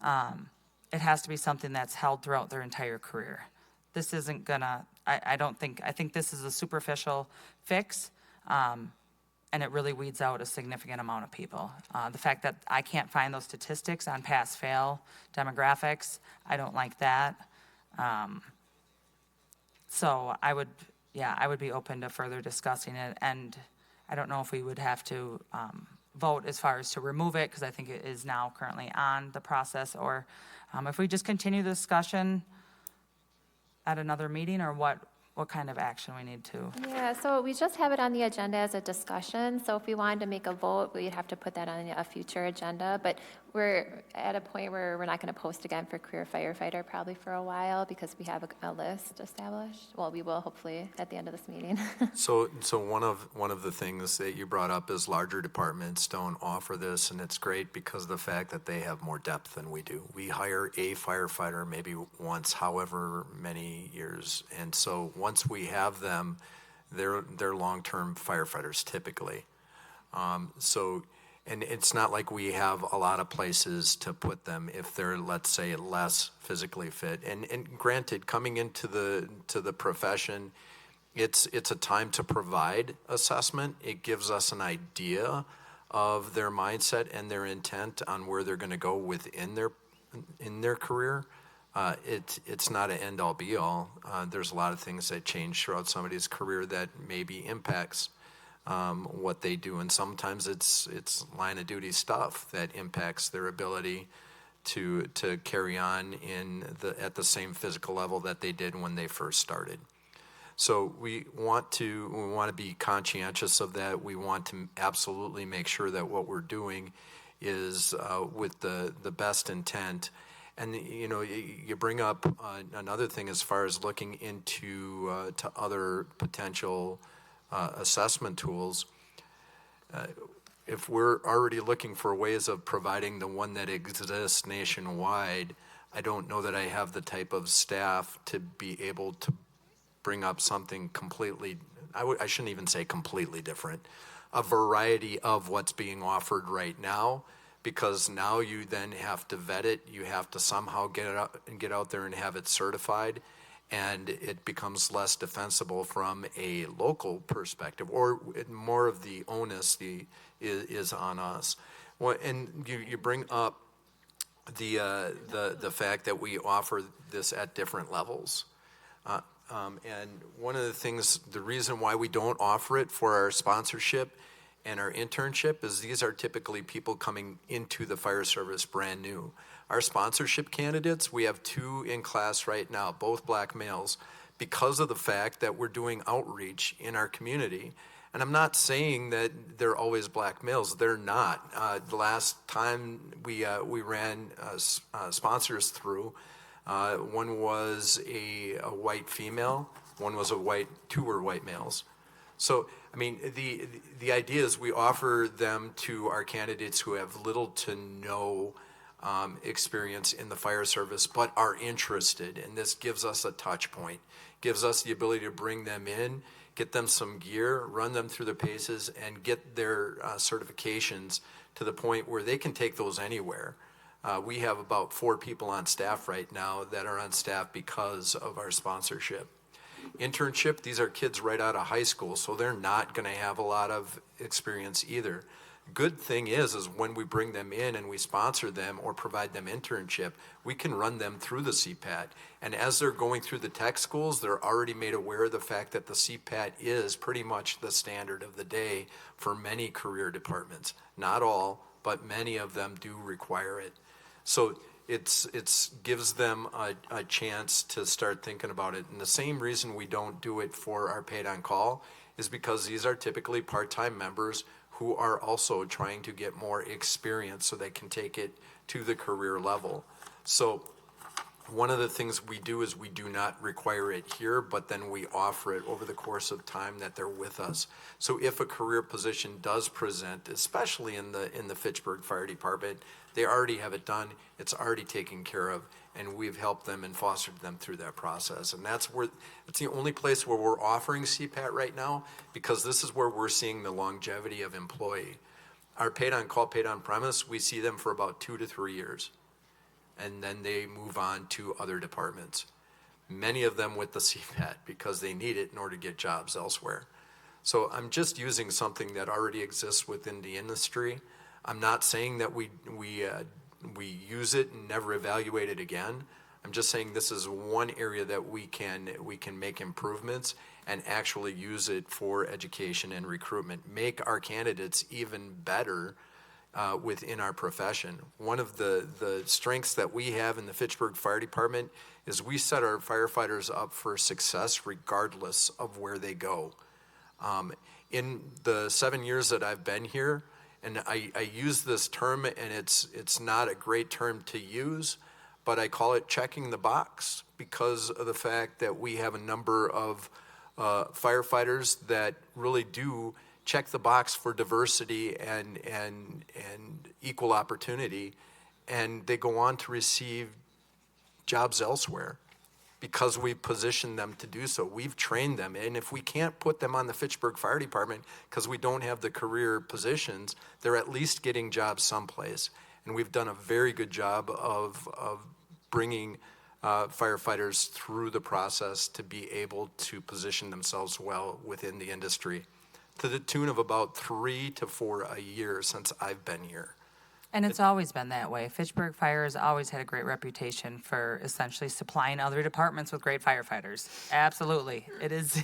it has to be something that's held throughout their entire career. This isn't gonna, I think this is a superficial fix, and it really weeds out a significant amount of people. The fact that I can't find those statistics on pass-fail demographics, I don't like that. So I would be open to further discussing it, and I don't know if we would have to vote as far as to remove it, because I think it is now currently on the process, or if we just continue the discussion at another meeting, or what kind of action we need to. Yeah, so we just have it on the agenda as a discussion, so if we wanted to make a vote, we'd have to put that on a future agenda, but we're at a point where we're not going to post again for career firefighter probably for a while, because we have a list established. Well, we will hopefully at the end of this meeting. So one of the things that you brought up is larger departments don't offer this, and it's great because of the fact that they have more depth than we do. We hire a firefighter maybe once, however many years, and so once we have them, they're long-term firefighters typically. And it's not like we have a lot of places to put them if they're, let's say, less physically fit. And granted, coming into the profession, it's a time to provide assessment. It gives us an idea of their mindset and their intent on where they're going to go within their career. It's not an end-all be-all. There's a lot of things that change throughout somebody's career that maybe impacts what they do, and sometimes it's line of duty stuff that impacts their ability to carry on at the same physical level that they did when they first started. So we want to be conscientious of that. We want to absolutely make sure that what we're doing is with the best intent. And you bring up another thing as far as looking into to other potential assessment tools. If we're already looking for ways of providing the one that exists nationwide, I don't know that I have the type of staff to be able to bring up something completely, I shouldn't even say completely different, a variety of what's being offered right now, because now you then have to vet it, you have to somehow get out there and have it certified, and it becomes less defensible from a local perspective, or more of the onus is on us. Well, and you bring up the fact that we offer this at different levels. And one of the things, the reason why we don't offer it for our sponsorship and our internship is these are typically people coming into the fire service brand new. Our sponsorship candidates, we have 2 in class right now, both black males, because of the fact that we're doing outreach in our community. And I'm not saying that they're always black males. They're not. The last time we ran sponsors through, one was a white female, one was two were white males. So, I mean, the idea is we offer them to our candidates who have little to no experience in the fire service, but are interested, and this gives us a touch point, gives us the ability to bring them in, get them some gear, run them through the paces, and get their certifications to the point where they can take those anywhere. We have about 4 people on staff right now that are on staff because of our sponsorship. Internship, these are kids right out of high school, so they're not going to have a lot of experience either. Good thing is when we bring them in and we sponsor them or provide them internship, we can run them through the CPAT. And as they're going through the tech schools, they're already made aware of the fact that the CPAT is pretty much the standard of the day for many career departments. Not all, but many of them do require it. So it's gives them a chance to start thinking about it. And the same reason we don't do it for our paid on call is because these are typically part-time members who are also trying to get more experience so they can take it to the career level. So one of the things we do is we do not require it here, but then we offer it over the course of time that they're with us. So if a career position does present, especially in the Fitchburg Fire Department, they already have it done, it's already taken care of, and we've helped them and fostered them through that process. And it's the only place where we're offering CPAT right now, because this is where we're seeing the longevity of employee. Our paid on call, paid on premise, we see them for about 2 to 3 years, and then they move on to other departments. Many of them with the CPAT because they need it in order to get jobs elsewhere. So I'm just using something that already exists within the industry. I'm not saying that we use it and never evaluate it again. I'm just saying this is one area that we can make improvements and actually use it for education and recruitment. Make our candidates even better within our profession. One of the strengths that we have in the Fitchburg Fire Department is we set our firefighters up for success regardless of where they go. In the 7 years that I've been here, and I use this term, and it's not a great term to use, but I call it checking the box because of the fact that we have a number of firefighters that really do check the box for diversity and equal opportunity, and they go on to receive jobs elsewhere because we've positioned them to do so. We've trained them, and if we can't put them on the Fitchburg Fire Department because we don't have the career positions, they're at least getting jobs someplace. And we've done a very good job of bringing firefighters through the process to be able to position themselves well within the industry, to the tune of about 3 to 4 a year since I've been here. And it's always been that way. Fitchburg Fire has always had a great reputation for essentially supplying other departments with great firefighters. Absolutely. It is,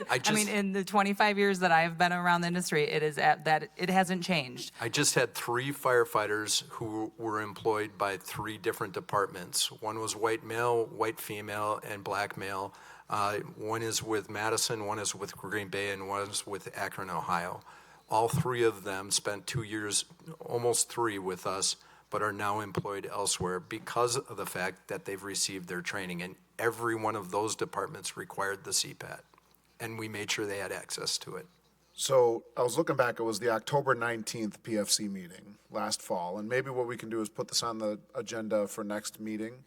I mean, in the 25 years that I've been around the industry, it hasn't changed. I just had 3 firefighters who were employed by 3 different departments. One was white male, white female, and black male. One is with Madison, one is with Green Bay, and one is with Akron, Ohio. All 3 of them spent 2 years, almost 3 with us, but are now employed elsewhere because of the fact that they've received their training. And every one of those departments required the CPAT, and we made sure they had access to it. So I was looking back, it was the October 19th PFC meeting last fall, and maybe what we can do is put this on the agenda for next meeting,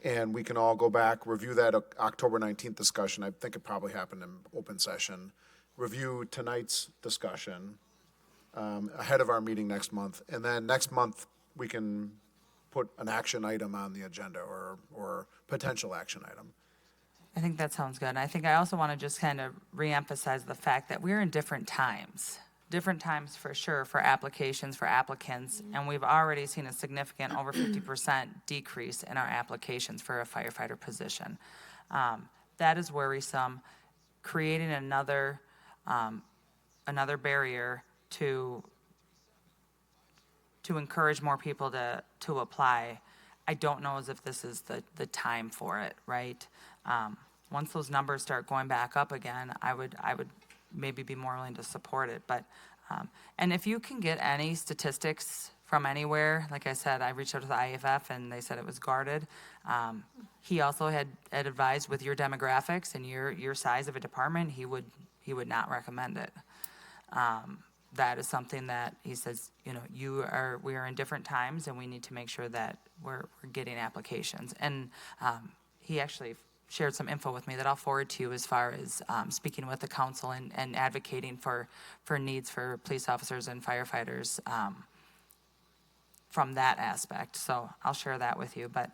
and we can all go back, review that October 19th discussion. I think it probably happened in open session. Review tonight's discussion ahead of our meeting next month, and then next month we can put an action item on the agenda or potential action item. I think that sounds good. And I think I also want to just kind of reemphasize the fact that we're in different times for sure, for applications, for applicants, and we've already seen a significant over 50% decrease in our applications for a firefighter position. That is worrisome. Creating another barrier to encourage more people to apply, I don't know as if this is the time for it, right? Once those numbers start going back up again, I would maybe be more willing to support it. But and if you can get any statistics from anywhere, like I said, I reached out to the IFF and they said it was guarded. He also had advised with your demographics and your size of a department, he would not recommend it. That is something that he says, we are in different times and we need to make sure that we're getting applications. And he actually shared some info with me that I'll forward to you as far as speaking with the council and advocating for needs for police officers and firefighters from that aspect. So I'll share that with you. But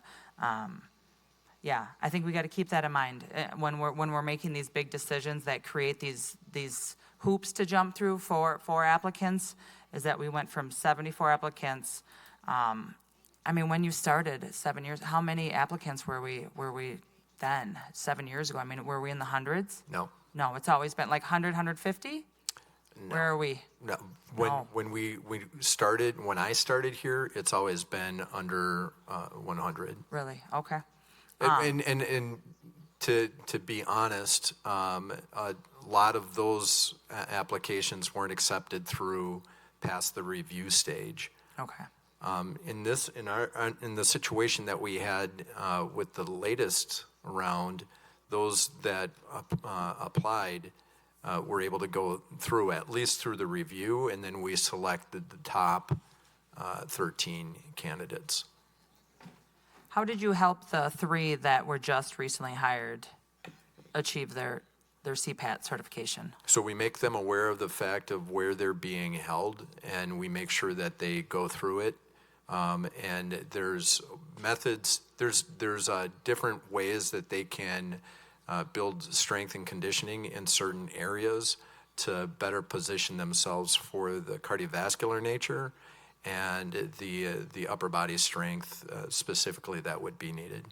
yeah, I think we got to keep that in mind when we're making these big decisions that create these hoops to jump through for applicants, is that we went from 74 applicants. I mean, when you started 7 years, how many applicants were we then 7 years ago? I mean, were we in the hundreds? No. No, it's always been like 100, 150? No. Where are we? No. No. When I started here, it's always been under 100. Really? Okay. And to be honest, a lot of those applications weren't accepted through past the review stage. Okay. In the situation that we had with the latest round, those that applied were able to go through at least through the review, and then we selected the top 13 candidates. How did you help the 3 that were just recently hired achieve their CPAT certification? So we make them aware of the fact of where they're being held, and we make sure that they go through it. And there's methods, there's different ways that they can build strength and conditioning in certain areas to better position themselves for the cardiovascular nature and the upper body strength specifically that would be needed.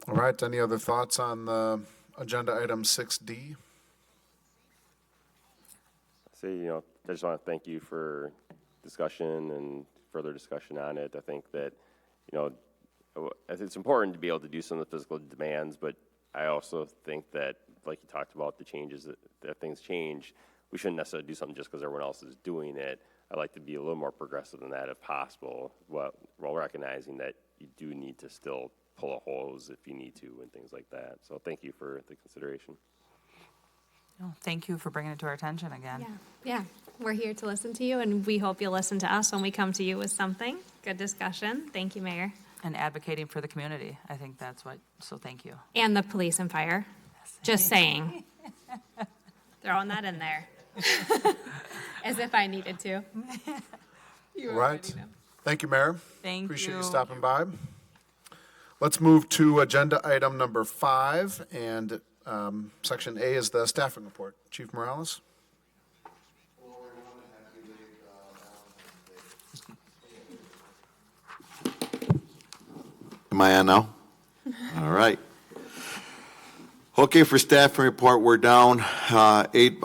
All right, any other thoughts on the agenda item 6D? I just want to thank you for discussion and further discussion on it. I think that, it's important to be able to do some of the physical demands, but I also think that, like you talked about, the changes, that things change. We shouldn't necessarily do something just because everyone else is doing it. I like to be a little more progressive than that if possible, while recognizing that you do need to still pull a hose if you need to and things like that. So thank you for the consideration. Oh, thank you for bringing it to our attention again. Yeah, we're here to listen to you, and we hope you'll listen to us when we come to you with something. Good discussion. Thank you, Mayor. And advocating for the community. I think so thank you. And the police and fire. Just saying. Throwing that in there. As if I needed to. You Right. Thank you, Mayor. Thank Appreciate you. you stopping by. Let's move to agenda item number 5, and Section A is the staffing report. Chief Morales? Am I on now? All right. Okay, for staffing report, we're down 8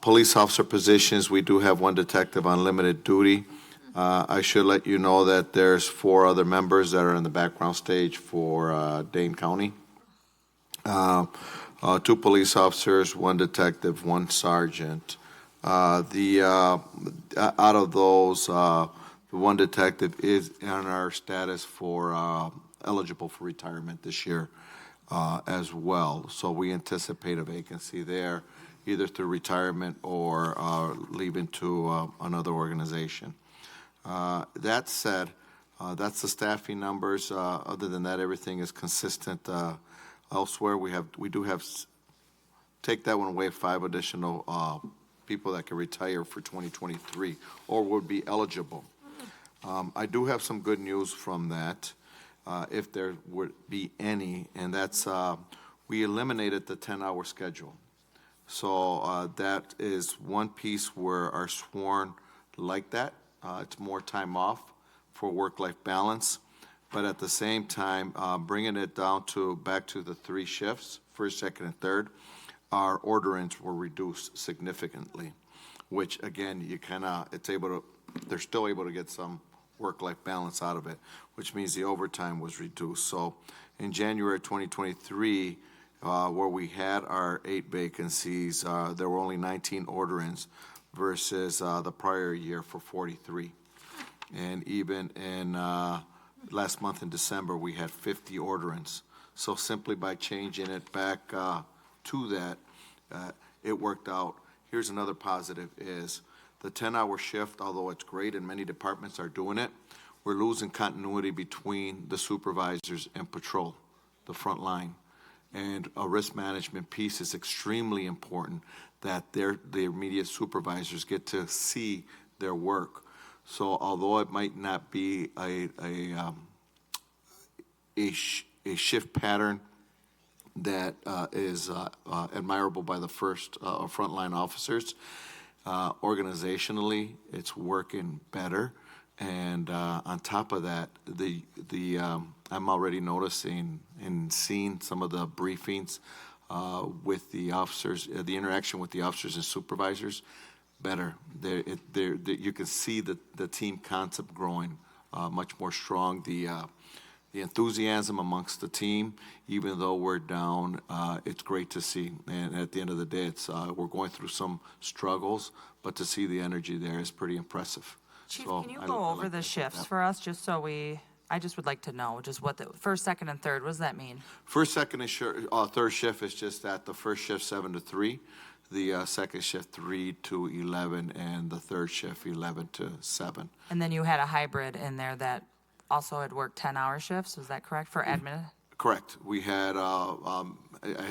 police officer positions. We do have 1 detective on limited duty. I should let you know that there's 4 other members that are in the background stage for Dane County. 2 police officers, 1 detective, 1 sergeant. Out of those, the 1 detective is on our status for eligible for retirement this year as well. So we anticipate a vacancy there, either through retirement or leaving to another organization. That said, that's the staffing numbers. Other than that, everything is consistent. Elsewhere, we do have, take that one away, 5 additional people that can retire for 2023 or would be eligible. I do have some good news from that, if there would be any, and that's we eliminated the 10-hour schedule. So that is one piece where our sworn like that. It's more time off for work-life balance, but at the same time, bringing it down to back to the 3 shifts, first, second, and third, our order-ins were reduced significantly, which again, they're still able to get some work-life balance out of it, which means the overtime was reduced. So in January 2023, where we had our 8 vacancies, there were only 19 order-ins versus the prior year for 43. And even in last month in December, we had 50 order-ins. So simply by changing it back to that, it worked out. Here's another positive is the 10-hour shift, although it's great and many departments are doing it, we're losing continuity between the supervisors and patrol, the front line. And a risk management piece is extremely important that the immediate supervisors get to see their work. So although it might not be a shift pattern that is admirable by the first frontline officers, organizationally, it's working better. And on top of that, I'm already noticing and seeing some of the briefings with the officers, the interaction with the officers and supervisors, better. You can see the team concept growing much more strong. The enthusiasm amongst the team, even though we're down, it's great to see. And at the end of the day, we're going through some struggles, but to see the energy there is pretty impressive. Chief, So can you I go like over that. the shifts for us, just so I just would like to know, just what the first, second, and third, what does that mean? First, second, and third shift is just that the first shift 7 to 3, the second shift 3 to 11, and the third shift 11 to 7. And then you had a hybrid in there that also had worked 10-hour shifts, is that correct, for admin? Correct. We had, I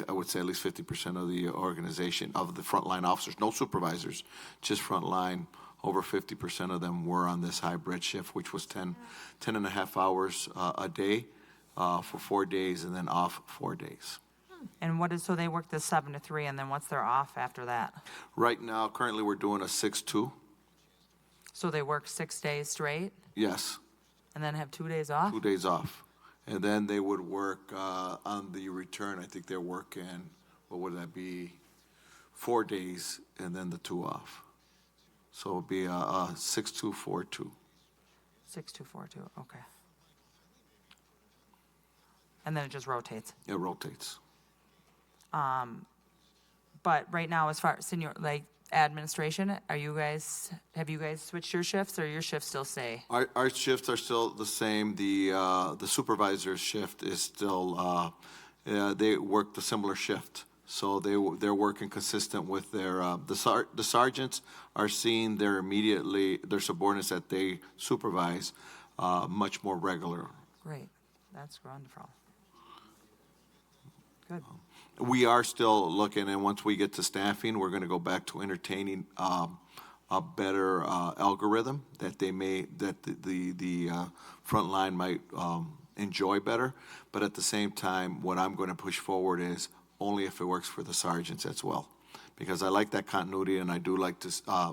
would say at least 50% of the organization, of the frontline officers, no supervisors, just frontline. Over 50% of them were on this hybrid shift, which was 10 and a half hours a day for 4 days, and then off 4 days. And so they work this 7 to 3, and then what's their off after that? Right now, currently, we're doing a 6-2. So they work 6 days straight, Yes, and then have 2 days off? 2 days off. And then they would work on the return. I think they're working, what would that be, 4 days, and then the 2 off. So it'll be a 6-2, 4-2. 6-2, 4-2, okay. And then it just rotates. It rotates. But right now, as far as senior, like administration, have you guys switched your shifts, or your shifts still stay? Our shifts are still the same. The supervisor's shift is still, they work the similar shift. So they're working consistent with their, the sergeants are seeing their subordinates that they supervise much more regular. Great, that's wonderful. Good. We are still looking, and once we get to staffing, we're going to go back to entertaining a better algorithm that the front line might enjoy better. But at the same time, what I'm going to push forward is only if it works for the sergeants as well. Because I like that continuity, and I do like to,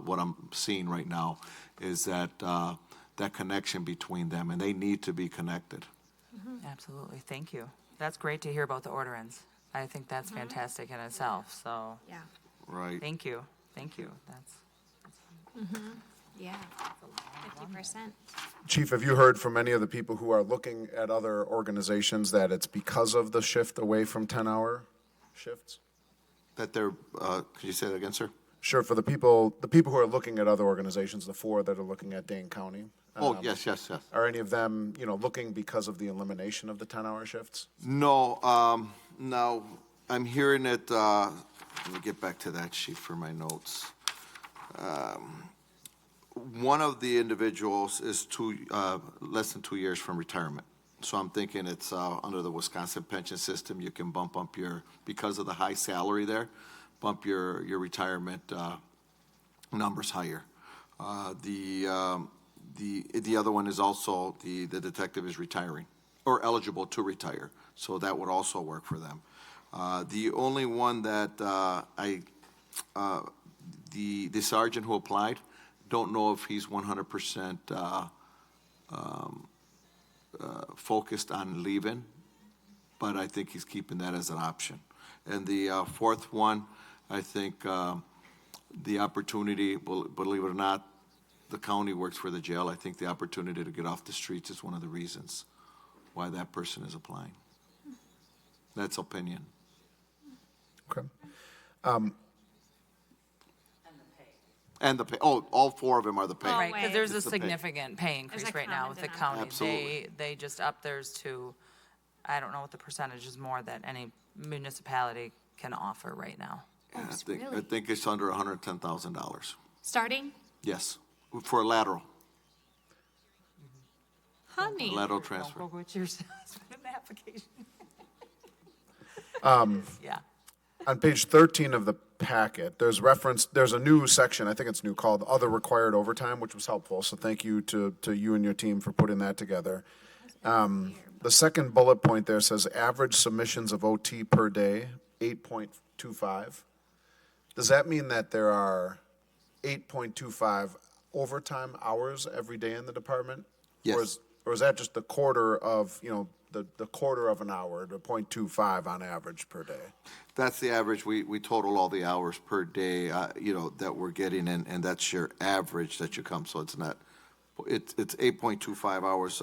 what I'm seeing right now is that, that connection between them, and they need to be connected. Absolutely, thank you. That's great to hear about the order ins. I think that's fantastic in itself, so, Yeah. Right. thank you, that's. Yeah. 50%. Chief, have you heard from any of the people who are looking at other organizations that it's because of the shift away from 10-hour shifts? That they're, could you say that again, sir? Sure, for the people who are looking at other organizations, the four that are looking at Dane County. Oh, yes. Are any of them, looking because of the elimination of the 10-hour shifts? No, now, I'm hearing it, let me get back to that sheet for my notes. One of the individuals is less than 2 years from retirement. So I'm thinking it's under the Wisconsin pension system, you can bump up because of the high salary there, bump your retirement numbers higher. The other one is also, the detective is retiring, or eligible to retire, so that would also work for them. The only one that the sergeant who applied, don't know if he's 100% focused on leaving, but I think he's keeping that as an option. And the fourth one, I think the opportunity, believe it or not, the county works for the jail. I think the opportunity to get off the streets is one of the reasons why that person is applying. That's opinion. Okay. And the pay. Oh, all four of them are the pay. Right, because there's a It's the pay. significant pay increase There's a right now common with the denominator. county. Absolutely. They just upped theirs to, I don't know what the percentage is more that any municipality can offer right now. Yeah, I really? think it's under $110,000. Starting? Yes, for a lateral Honey. transfer. Don't go get yours in the application. Yeah. On page 13 of the packet, there's a new section, I think it's new, called Other Required Overtime, which was helpful, so thank you to you and your team for putting that together. The second bullet point there says average submissions of OT per day, 8.25. Does that mean that there are 8.25 overtime hours every day in the department? Yes. Or is that just the quarter of, the quarter of an hour, the 0.25 on average per day? That's the average. We total all the hours per day, that we're getting, and that's your average that you come. So it's not, it's 8.25 hours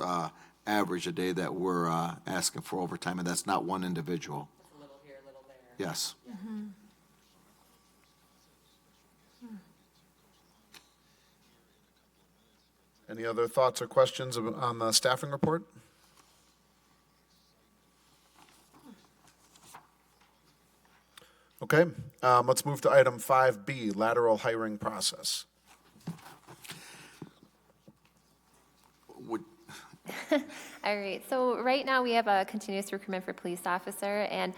average a day that we're asking for overtime, and that's not one individual. It's a little here, a little there. Yes. Any other thoughts or questions on the staffing report? Okay, let's move to item 5B, lateral hiring process. Would, All right, so right now we have a continuous recruitment for police officer, and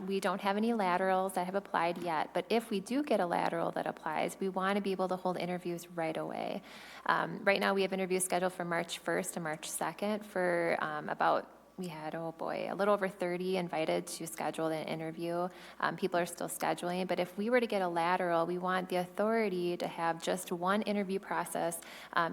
we don't have any laterals that have applied yet. But if we do get a lateral that applies, we want to be able to hold interviews right away. Right now we have interviews scheduled for March 1st to March 2nd for we had, a little over 30 invited to schedule an interview. People are still scheduling, but if we were to get a lateral, we want the authority to have just one interview process.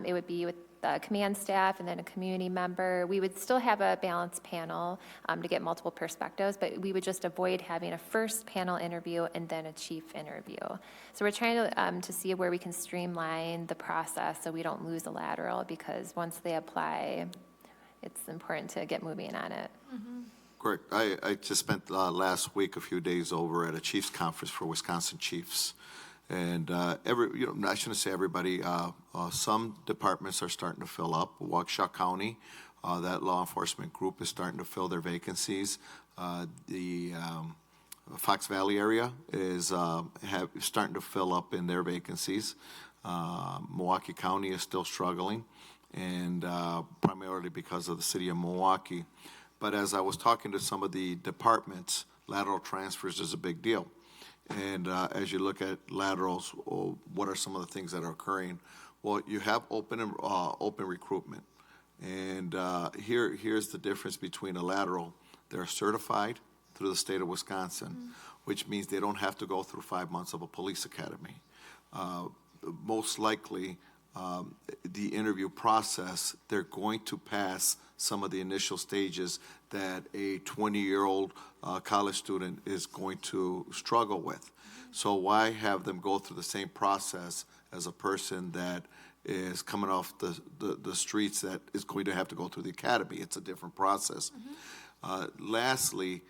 It would be with the command staff and then a community member. We would still have a balanced panel to get multiple perspectives, but we would just avoid having a first panel interview and then a chief interview. So we're trying to see where we can streamline the process so we don't lose a lateral, because once they apply, it's important to get moving on it. correct. I just spent last week a few days over at a Chiefs conference for Wisconsin Chiefs. And I shouldn't say everybody, some departments are starting to fill up. Waukesha County, that law enforcement group is starting to fill their vacancies. The Fox Valley area is starting to fill up in their vacancies. Milwaukee County is still struggling, and primarily because of the city of Milwaukee. But as I was talking to some of the departments, lateral transfers is a big deal. And as you look at laterals, what are some of the things that are occurring? Well, you have open recruitment. And here's the difference between a lateral. They're certified through the state of Wisconsin, which means they don't have to go through 5 months of a police academy. Most likely, the interview process, they're going to pass some of the initial stages that a 20-year-old college student is going to struggle with. So why have them go through the same process as a person that is coming off the streets that is going to have to go through the academy? It's a different process. Lastly,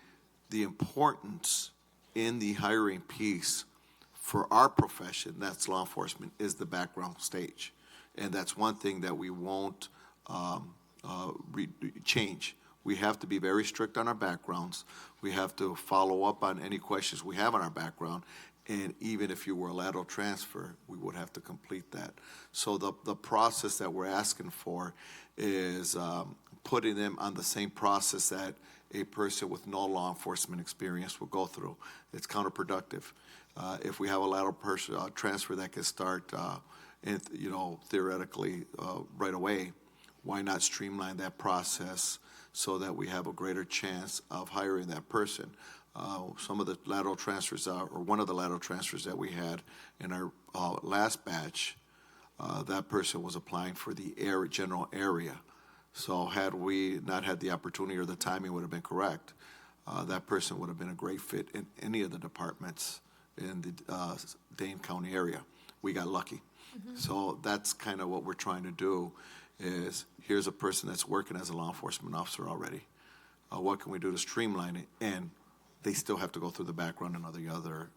the importance in the hiring piece for our profession, that's law enforcement, is the background stage. And that's one thing that we won't change. We have to be very strict on our backgrounds. We have to follow up on any questions we have on our background. And even if you were a lateral transfer, we would have to complete that. So the process that we're asking for is putting them on the same process that a person with no law enforcement experience will go through. It's counterproductive. If we have a lateral transfer that can start, theoretically right away, why not streamline that process so that we have a greater chance of hiring that person? Some of the lateral transfers, or one of the lateral transfers that we had in our last batch, that person was applying for the general area. So had we not had the opportunity, or the timing would have been correct, that person would have been a great fit in any of the departments in the Dane County area. We got lucky. So that's kind of what we're trying to do is, here's a person that's working as a law enforcement officer already. What can we do to streamline it? And they still have to go through the background and all the other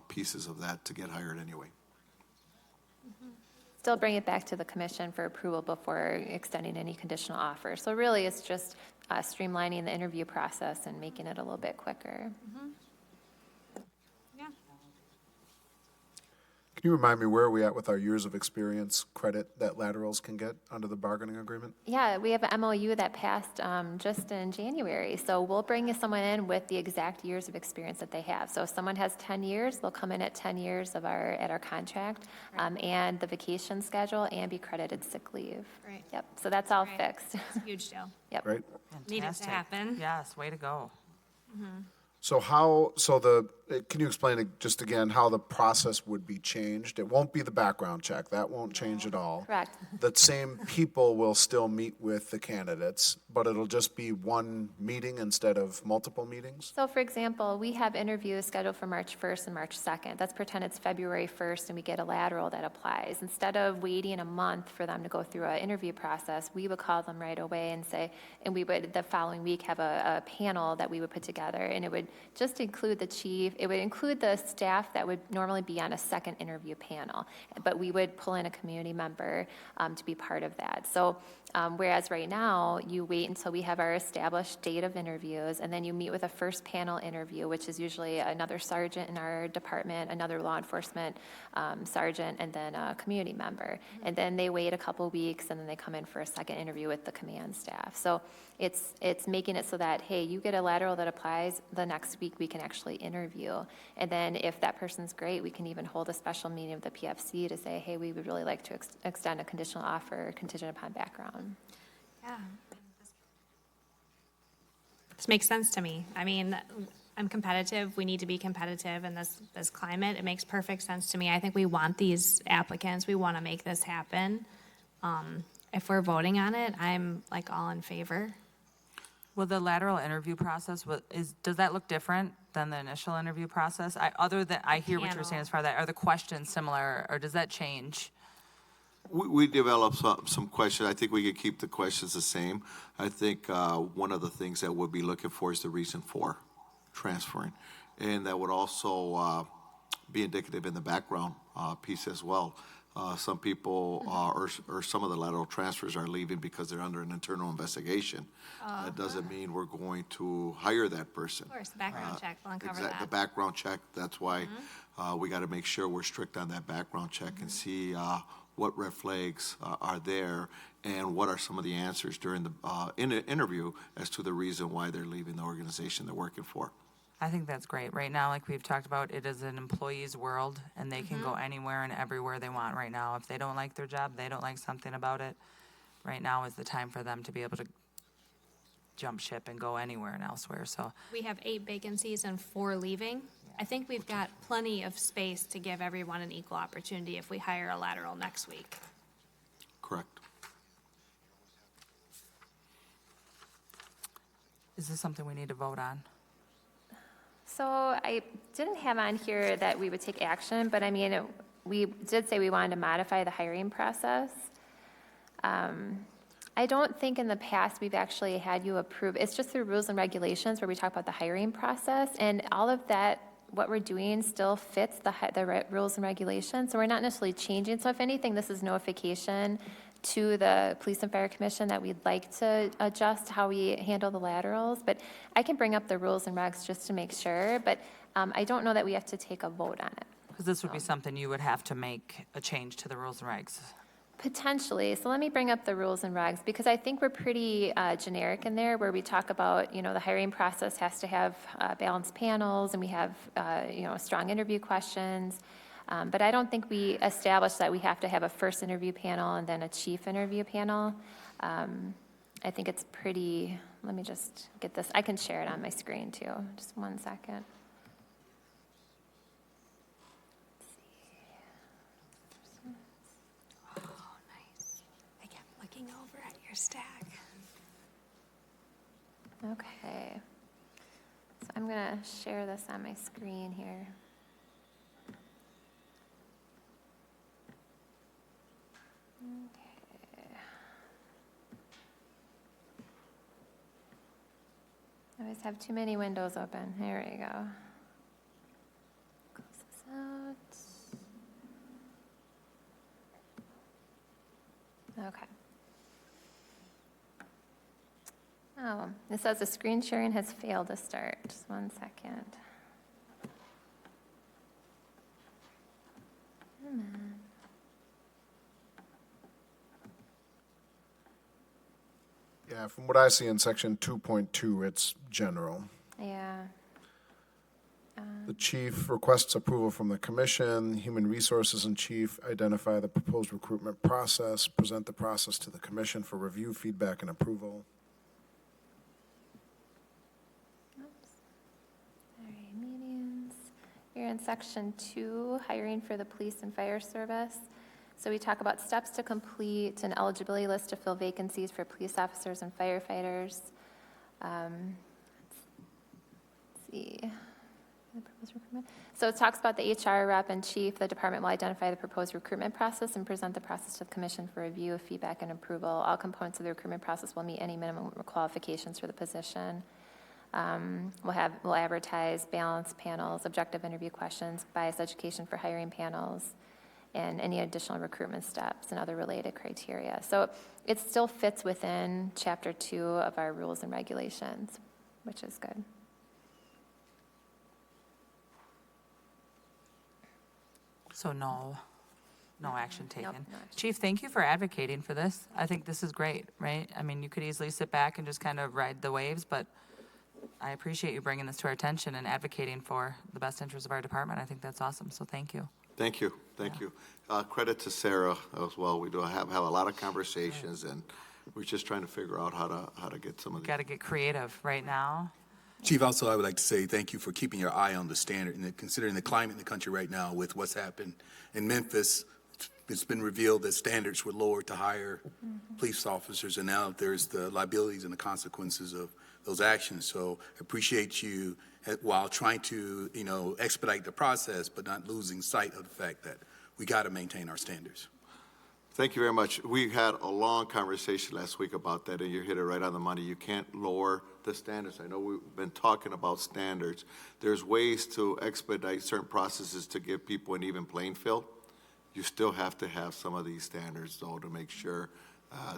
pieces of that to get hired anyway. Still bring it back to the commission for approval before extending any conditional offer. So really, it's just streamlining the interview process and making it a little bit quicker. Yeah. Can you remind me where are we at with our years of experience credit that laterals can get under the bargaining agreement? Yeah, we have an MOU that passed just in January. So we'll bring someone in with the exact years of experience that they have. So if someone has 10 years, they'll come in at 10 years at our contract, and the vacation schedule, and be credited sick leave. Right. Yep, so that's all Right. fixed. It's a huge deal. Yep. Right? Need it to Fantastic. happen. Yes, way to go. Can you explain just again how the process would be changed? It won't be the background check. That won't change at all. Correct. The same people will still meet with the candidates, but it'll just be one meeting instead of multiple meetings? So for example, we have interviews scheduled for March 1st and March 2nd. Let's pretend it's February 1st and we get a lateral that applies. Instead of waiting a month for them to go through an interview process, we would call them right away and say, and we would the following week have a panel that we would put together, and it would just include the chief. It would include the staff that would normally be on a second interview panel, but we would pull in a community member to be part of that. So whereas right now, you wait until we have our established date of interviews, and then you meet with a first panel interview, which is usually another sergeant in our department, another law enforcement sergeant, and then a community member. And then they wait a couple weeks, and then they come in for a second interview with the command staff. So it's making it so that, hey, you get a lateral that applies, the next week we can actually interview. And then if that person's great, we can even hold a special meeting of the PFC to say, hey, we would really like to extend a conditional offer contingent upon background. Yeah. This makes sense to me. I mean, I'm competitive. We need to be competitive in this climate. It makes perfect sense to me. I think we want these applicants. We want to make this happen. If we're voting on it, I'm like all in favor. Well, the lateral interview process, does that look different than the initial interview process? I hear what you're saying Panel. as far as that. Are the questions similar, or does that change? We developed some questions. I think we could keep the questions the same. I think one of the things that we'll be looking for is the reason for transferring. And that would also be indicative in the background piece as well. Some people or some of the lateral transfers are leaving because they're under an internal investigation. That doesn't mean we're going to hire that person. Of course, the background check will uncover The that. background check, that's why we got to make sure we're strict on that background check and see what red flags are there and what are some of the answers during the interview as to the reason why they're leaving the organization they're working for. I think that's great. Right now, like we've talked about, it is an employee's world, and they can go anywhere and everywhere they want right now. If they don't like their job, they don't like something about it, right now is the time for them to be able to jump ship and go anywhere and elsewhere, so. We have 8 vacancies and 4 leaving. I think we've got plenty of space to give everyone an equal opportunity if we hire a lateral next week. Correct. Is this something we need to vote on? So I didn't have on here that we would take action, but I mean, we did say we wanted to modify the hiring process. I don't think in the past we've actually had you approve, it's just through rules and regulations where we talk about the hiring process, and all of that, what we're doing still fits the rules and regulations, so we're not necessarily changing. So if anything, this is notification to the Police and Fire Commission that we'd like to adjust how we handle the laterals, but I can bring up the rules and regs just to make sure, but I don't know that we have to take a vote on it. Because this would be something you would have to make a change to the rules and regs. Potentially. So let me bring up the rules and regs, because I think we're pretty generic in there, where we talk about, the hiring process has to have balanced panels, and we have, strong interview questions. But I don't think we established that we have to have a first interview panel and then a chief interview panel. I think it's pretty, let me just get this. I can share it on my screen too. Just one second. Oh, nice. I kept looking over at your stack. Okay. So I'm going to share this on my screen here. Okay. I always have too many windows open. Here we go. Close this out. Okay. Oh, it says the screen sharing has failed to start. Just one second. Come on. Yeah, from what I see in section 2.2, it's general. Yeah. The chief requests approval from the commission. Human resources and chief identify the proposed recruitment process, present the process to the commission for review, feedback, and approval. All right, meetings. You're in section 2, hiring for the police and fire service. So we talk about steps to complete an eligibility list to fill vacancies for police officers and firefighters. Let's see. The proposed recruitment. So it talks about the HR rep and chief. The department will identify the proposed recruitment process and present the process to the commission for review, feedback, and approval. All components of the recruitment process will meet any minimum qualifications for the position. We'll advertise balanced panels, objective interview questions, bias education for hiring panels, and any additional recruitment steps and other related criteria. So it still fits within Chapter 2 of our rules and regulations, which is good. So no action taken. no action. Chief, thank you for advocating for this. I think this is great, right? I mean, you could easily sit back and just kind of ride the waves, but I appreciate you bringing this to our attention and advocating for the best interest of our department. I think that's awesome, so thank you. Thank you, thank you. Credit to Sarah as well. We do have a lot of conversations, and we're just trying to figure out how to get some of these. Got to get creative right now. Chief, also, I would like to say thank you for keeping your eye on the standard and considering the climate in the country right now with what's happened in Memphis. It's been revealed that standards were lowered to hire police officers, and now there's the liabilities and the consequences of those actions. So I appreciate you while trying to, expedite the process, but not losing sight of the fact that we got to maintain our standards. Thank you very much. We had a long conversation last week about that, and you hit it right on the money. You can't lower the standards. I know we've been talking about standards. There's ways to expedite certain processes to give people an even playing field. You still have to have some of these standards, though, to make sure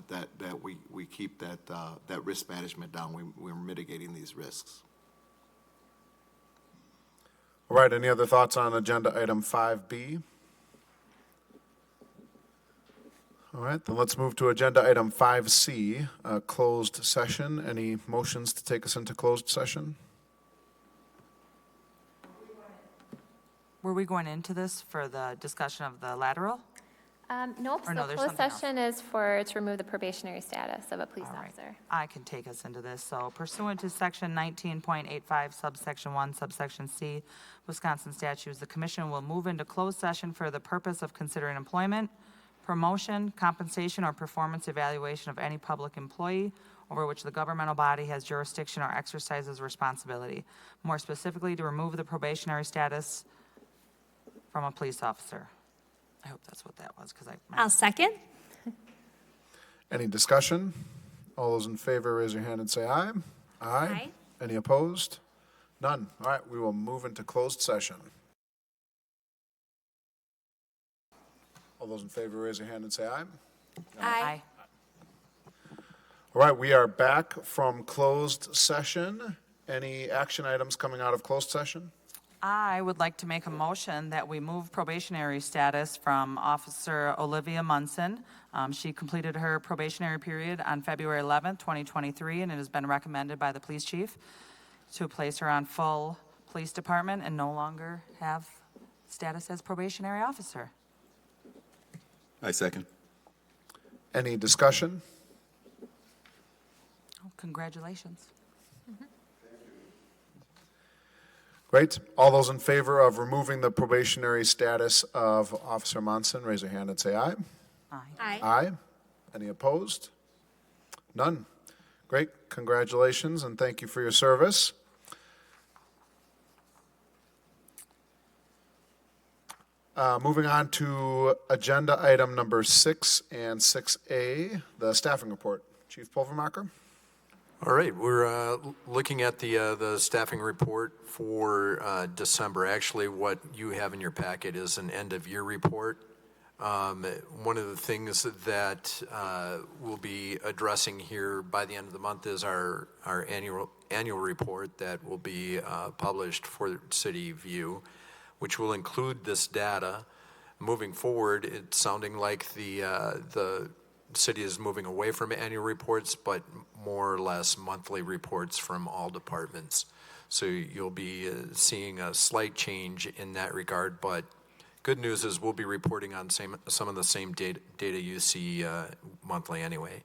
that we keep that risk management down. We're mitigating these risks. All right, any other thoughts on agenda item 5B? All right, then let's move to agenda item 5C, closed session. Any motions to take us into closed session? Were we going into this for the discussion of the lateral? Nope, Or so no, there's closed something else. session is to remove the probationary status of a police All right. officer. I can take us into this. So pursuant to section 19.85 subsection 1 subsection C, Wisconsin statutes, the commission will move into closed session for the purpose of considering employment, promotion, compensation, or performance evaluation of any public employee over which the governmental body has jurisdiction or exercises responsibility. More specifically, to remove the probationary status from a police officer. I hope that's what that was, because I'll second. Any discussion? All those in favor, raise your hand and say aye. Aye. Any opposed? None. All right, we will move into closed session. All those in favor, raise your hand and say aye. Aye. All right, we are back from closed session. Any action items coming out of closed session? I would like to make a motion that we move probationary status from Officer Olivia Munson. She completed her probationary period on February 11th, 2023, and it has been recommended by the police chief to place her on full police department and no longer have status as probationary officer. I second. Any discussion? Oh, congratulations. Great. All those in favor of removing the probationary status of Officer Monson, raise your hand and say aye. Aye. Aye. Any opposed? None. Great. Congratulations and thank you for your service. Moving on to agenda item number 6 and 6A, the staffing report. Chief Pulvermacher. All right, we're looking at the staffing report for December. Actually, what you have in your packet is an end-of-year report. One of the things that we'll be addressing here by the end of the month is our annual report that will be published for city view, which will include this data. Moving forward, it's sounding like the city is moving away from annual reports, but more or less monthly reports from all departments. So you'll be seeing a slight change in that regard, but good news is we'll be reporting on some of the same data you see monthly anyway.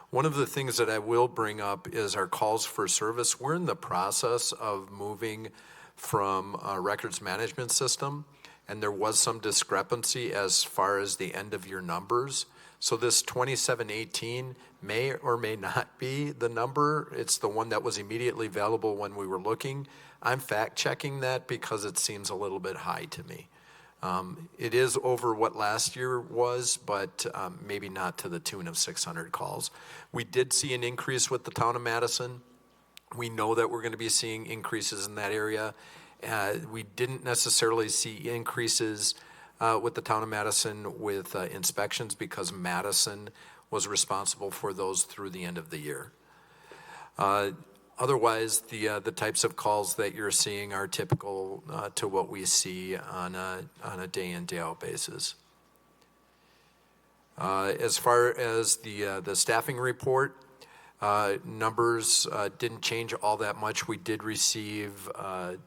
One of the things that I will bring up is our calls for service. We're in the process of moving from a records management system, and there was some discrepancy as far as the end of year numbers. So this 2718 may or may not be the number. It's the one that was immediately available when we were looking. I'm fact checking that because it seems a little bit high to me. It is over what last year was, but maybe not to the tune of 600 calls. We did see an increase with the town of Madison. We know that we're going to be seeing increases in that area. We didn't necessarily see increases with the town of Madison with inspections because Madison was responsible for those through the end of the year. Otherwise, the types of calls that you're seeing are typical to what we see on a day in, day out basis. As far as the staffing report, numbers didn't change all that much. We did receive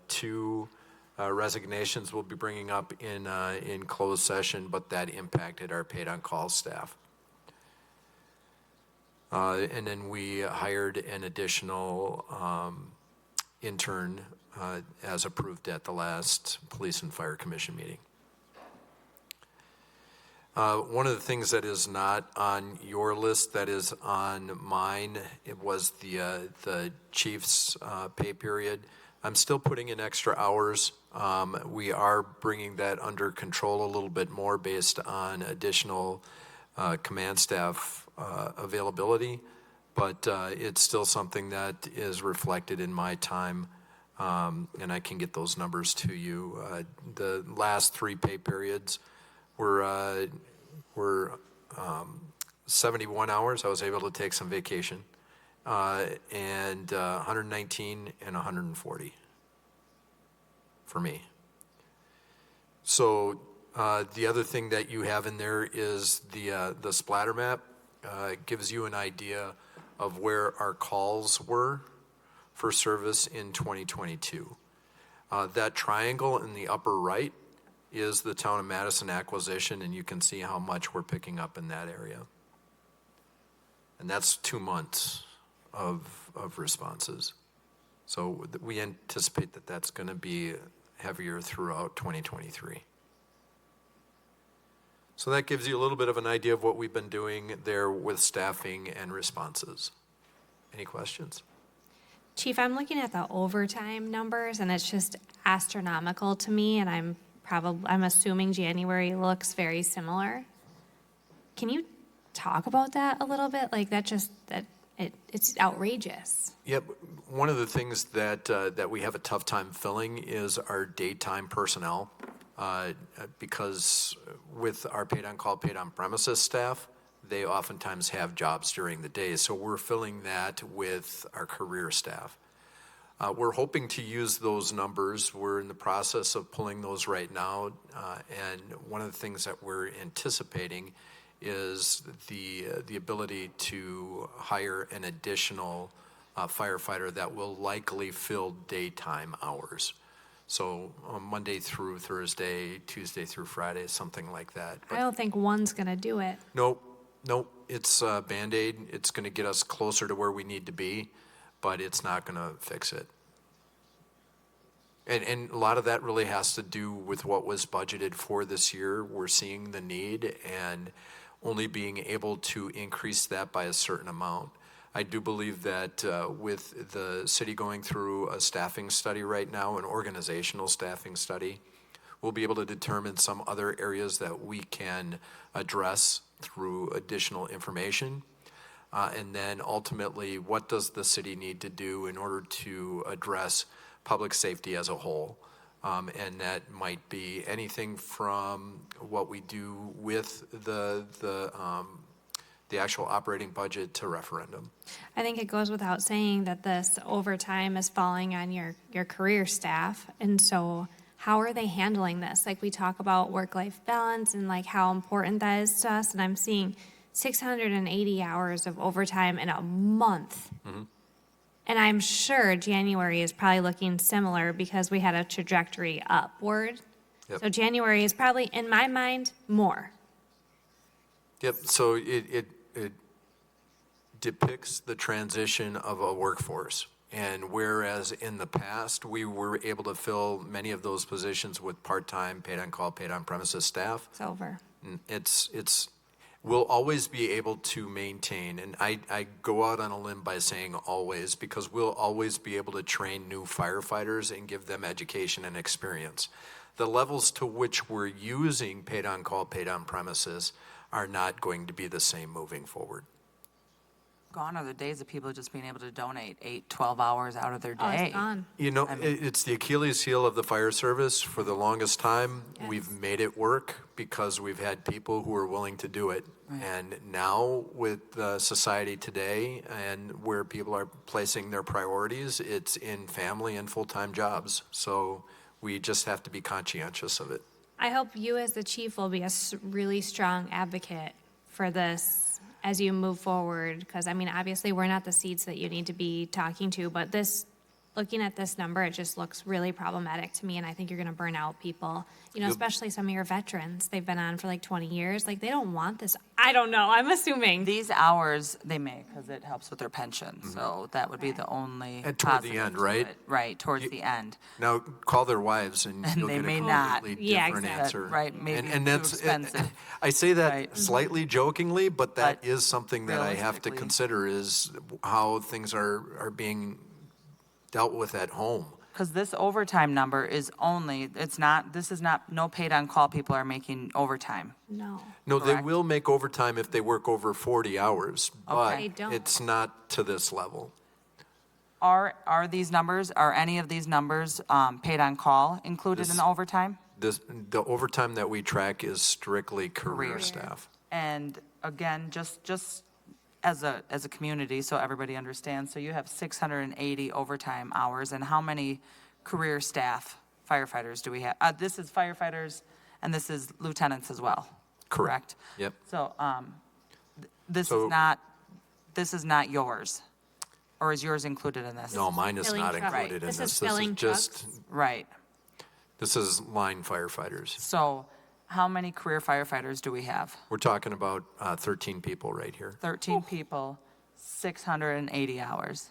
2 resignations we'll be bringing up in closed session, but that impacted our paid on call staff. And then we hired an additional intern as approved at the last Police and Fire Commission meeting. One of the things that is not on your list that is on mine, it was the chief's pay period. I'm still putting in extra hours. We are bringing that under control a little bit more based on additional command staff availability, but it's still something that is reflected in my time, and I can get those numbers to you. The last 3 pay periods were 71 hours. I was able to take some vacation, and 119 and 140 for me. So the other thing that you have in there is the splatter map. It gives you an idea of where our calls were for service in 2022. That triangle in the upper right is the town of Madison acquisition, and you can see how much we're picking up in that area. And that's 2 months of responses. So we anticipate that that's going to be heavier throughout 2023. So that gives you a little bit of an idea of what we've been doing there with staffing and responses. Any questions? Chief, I'm looking at the overtime numbers and it's just astronomical to me, and I'm assuming January looks very similar. Can you talk about that a little bit? Like it's outrageous. Yep. One of the things that we have a tough time filling is our daytime personnel, because with our paid on call, paid on premises staff, they oftentimes have jobs during the day. So we're filling that with our career staff. We're hoping to use those numbers. We're in the process of pulling those right now. And one of the things that we're anticipating is the ability to hire an additional firefighter that will likely fill daytime hours. So Monday through Thursday, Tuesday through Friday, something like that. I don't think one's going to do it. Nope. It's a Band-Aid. It's going to get us closer to where we need to be, but it's not going to fix it. And a lot of that really has to do with what was budgeted for this year. We're seeing the need and only being able to increase that by a certain amount. I do believe that with the city going through a staffing study right now, an organizational staffing study, we'll be able to determine some other areas that we can address through additional information. And then ultimately, what does the city need to do in order to address public safety as a whole? And that might be anything from what we do with the actual operating budget to referendum. I think it goes without saying that this overtime is falling on your career staff. And so how are they handling this? Like, we talk about work-life balance and like how important that is to us. And I'm seeing 680 hours of overtime in a month. Mm-hmm. And I'm sure January is probably looking similar because we had a trajectory upward. Yep. So January is probably, in my mind, more. Yep, so it depicts the transition of a workforce. And whereas in the past, we were able to fill many of those positions with part-time, paid-on-call, paid-on-premises staff. It's over. We'll always be able to maintain, and I go out on a limb by saying always, because we'll always be able to train new firefighters and give them education and experience. The levels to which we're using paid-on-call, paid-on-premises are not going to be the same moving forward. Gone are the days of people just being able to donate 8, 12 hours out of their day. Oh, it's gone. You know, it's the Achilles heel of the fire service. For the longest time, yes, we've made it work because we've had people who are willing to do it. Right. And now with society today and where people are placing their priorities, it's in family and full-time jobs. So we just have to be conscientious of it. I hope you as the chief will be a really strong advocate for this as you move forward, because I mean, obviously we're not the seats that you need to be talking to, but looking at this number, it just looks really problematic to me, and I think you're gonna burn out people, especially some of your veterans. They've been on for like 20 years. Like, they don't want this. I don't know, I'm assuming. These hours they make because it helps with their pension, so that would be the only and toward the end, right? Right, towards the end. Now, call their wives and you'll they get may a not. completely Yeah, different exactly. answer. Right, maybe and too that's expensive. I say that Right. slightly jokingly, but that But is something that I have to realistically- consider is how things are being dealt with at home. Because this overtime number is no paid on call people are making overtime. No. No, they Correct. will make overtime if they work over 40 hours, but They don't. it's not to this level. Are any of these numbers paid on call included in the overtime? The overtime that we track is strictly career Career. staff. And again, just as a community, so everybody understands, so you have 680 overtime hours, and how many career staff firefighters do we have? This is firefighters, and this is lieutenants as well, correct? Yep. So, this So- is not yours, or is yours included in this? No, mine is filling not truck. included in This this. is filling just trucks. Right. This is line firefighters. So how many career firefighters do we have? We're talking about 13 people right here. 13 people, 680 hours.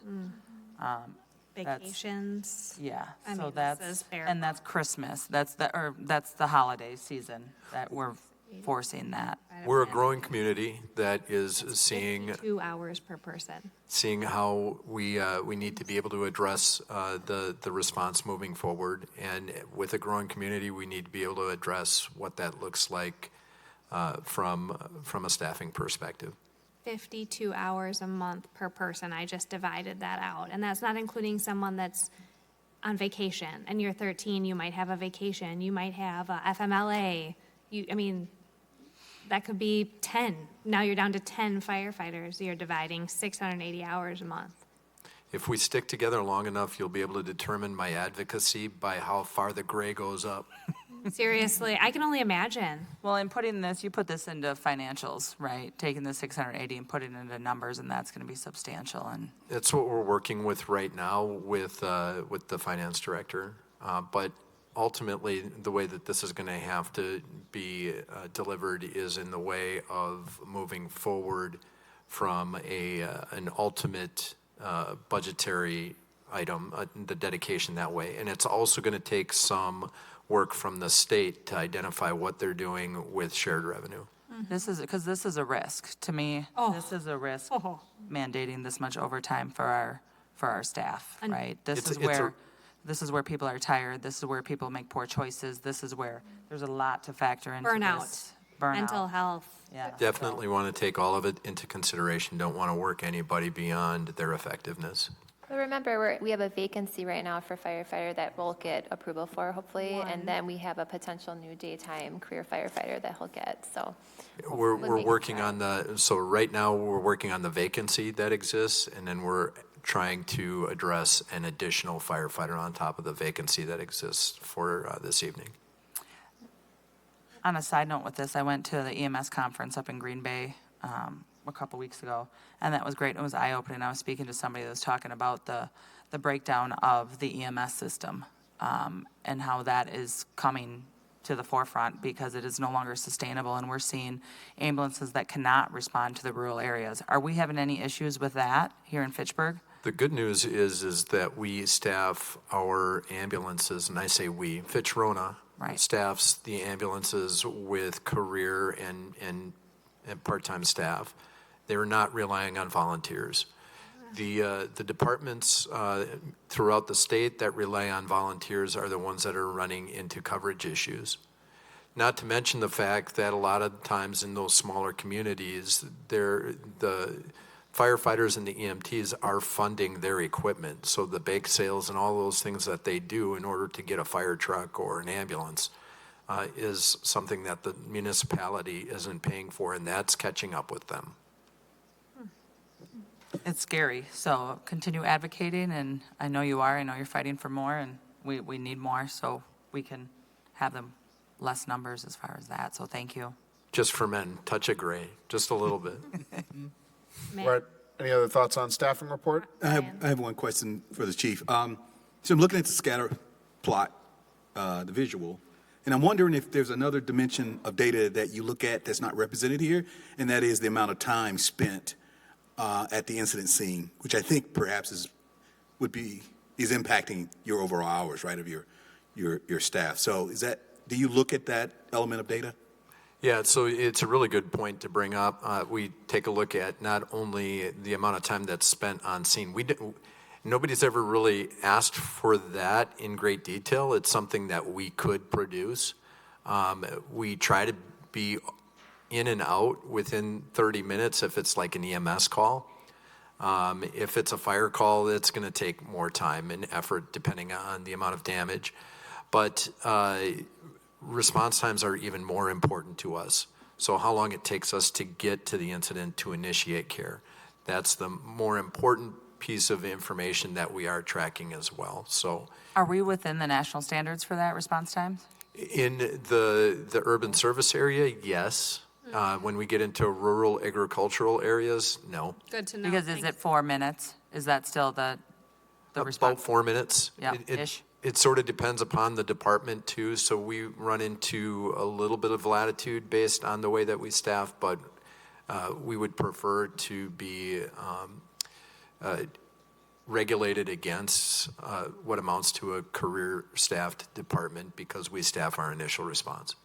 Vacations. Yeah, I so mean, that's, this is bare and that's Christmas. That's the holiday season that we're forcing that. We're a growing community that is seeing 2 hours per person. how we need to be able to address the response moving forward. And with a growing community, we need to be able to address what that looks like from a staffing perspective. 52 hours a month per person. I just divided that out. And that's not including someone that's on vacation. And you're 13, you might have a vacation, you might have a FMLA. That could be 10. Now you're down to 10 firefighters. You're dividing 680 hours a month. If we stick together long enough, you'll be able to determine my advocacy by how far the gray goes up. Seriously, I can only imagine. Well, in putting this, you put this into financials, right? Taking the 680 and putting it into numbers, and that's going to be substantial. And That's what we're working with right now with the finance director. But ultimately, the way that this is going to have to be delivered is in the way of moving forward from an ultimate budgetary item, the dedication that way. And it's also going to take some work from the state to identify what they're doing with shared revenue. this is a risk to me. This is a risk mandating this much overtime for our staff, right? This is where people are tired. This is where people make poor choices. This is where there's a lot to factor into this. Burnout, Mental health. Yeah. Definitely want to take all of it into consideration. Don't want to work anybody beyond their effectiveness. But remember, we have a vacancy right now for firefighter that we'll get approval for, hopefully, and then we have a potential new daytime career firefighter that he'll get, so. We're would make working sense. so right now, we're working on the vacancy that exists, and then we're trying to address an additional firefighter on top of the vacancy that exists for this evening. On a side note with this, I went to the EMS conference up in Green Bay a couple weeks ago, and that was great. It was eye-opening. I was speaking to somebody that was talking about the breakdown of the EMS system and how that is coming to the forefront because it is no longer sustainable, and we're seeing ambulances that cannot respond to the rural areas. Are we having any issues with that here in Fitchburg? The good news is that we staff our ambulances, and I say we, Fitch Rona Right. staffs the ambulances with career and part-time staff. They're not relying on volunteers. The departments throughout the state that rely on volunteers are the ones that are running into coverage issues. Not to mention the fact that a lot of times in those smaller communities, the firefighters and the EMTs are funding their equipment. So the bake sales and all those things that they do in order to get a fire truck or an ambulance is something that the municipality isn't paying for, and that's catching up with them. It's scary, so continue advocating, and I know you are. I know you're fighting for more, and we need more so we can have them less numbers as far as that, so thank you. Just for men, touch of gray, just a little bit. Right. Any other thoughts on staffing report? I have one question for the chief. So I'm looking at the scatter plot, the visual, and I'm wondering if there's another dimension of data that you look at that's not represented here, and that is the amount of time spent at the incident scene, which I think perhaps is impacting your overall hours, right, of your staff. So do you look at that element of data? Yeah, so it's a really good point to bring up. We take a look at not only the amount of time that's spent on scene. Nobody's ever really asked for that in great detail. It's something that we could produce. We try to be in and out within 30 minutes if it's like an EMS call. If it's a fire call, it's going to take more time and effort depending on the amount of damage. But response times are even more important to us. So how long it takes us to get to the incident to initiate care. That's the more important piece of information that we are tracking as well. So Are we within the national standards for that response time? in the urban service area, yes. When we get into rural agricultural areas, no. Good to know. Because is it 4 minutes? Is that still the About response? 4 minutes. Yeah, It- ish. It sort of depends upon the department too, so we run into a little bit of latitude based on the way that we staff, but we would prefer to be regulated against what amounts to a career staffed department because we staff our initial response.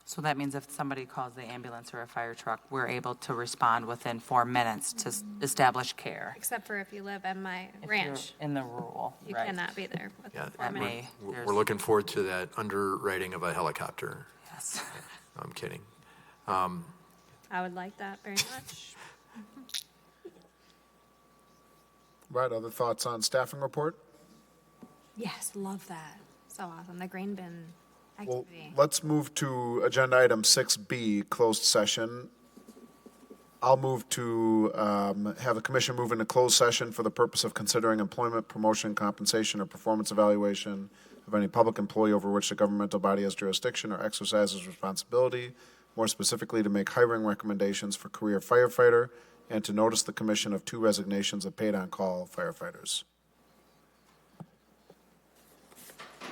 So that means if somebody calls the ambulance or a fire truck, we're able to respond within 4 minutes to establish care. Except for if you live in my If ranch, you're in the rural, you right. cannot be there with Yeah, 4 minutes. may- we're there's- looking forward to that underwriting of a helicopter. Yes. No, I'm kidding. I would like that very much. Right, other thoughts on staffing report? Yes, love that. So awesome. The grain bin Well, activity. let's move to agenda item 6B, closed session. I'll move to have a commission move into closed session for the purpose of considering employment, promotion, compensation, or performance evaluation of any public employee over which the governmental body has jurisdiction or exercises responsibility, more specifically to make hiring recommendations for career firefighter, and to notice the commission of 2 resignations of paid-on-call firefighters.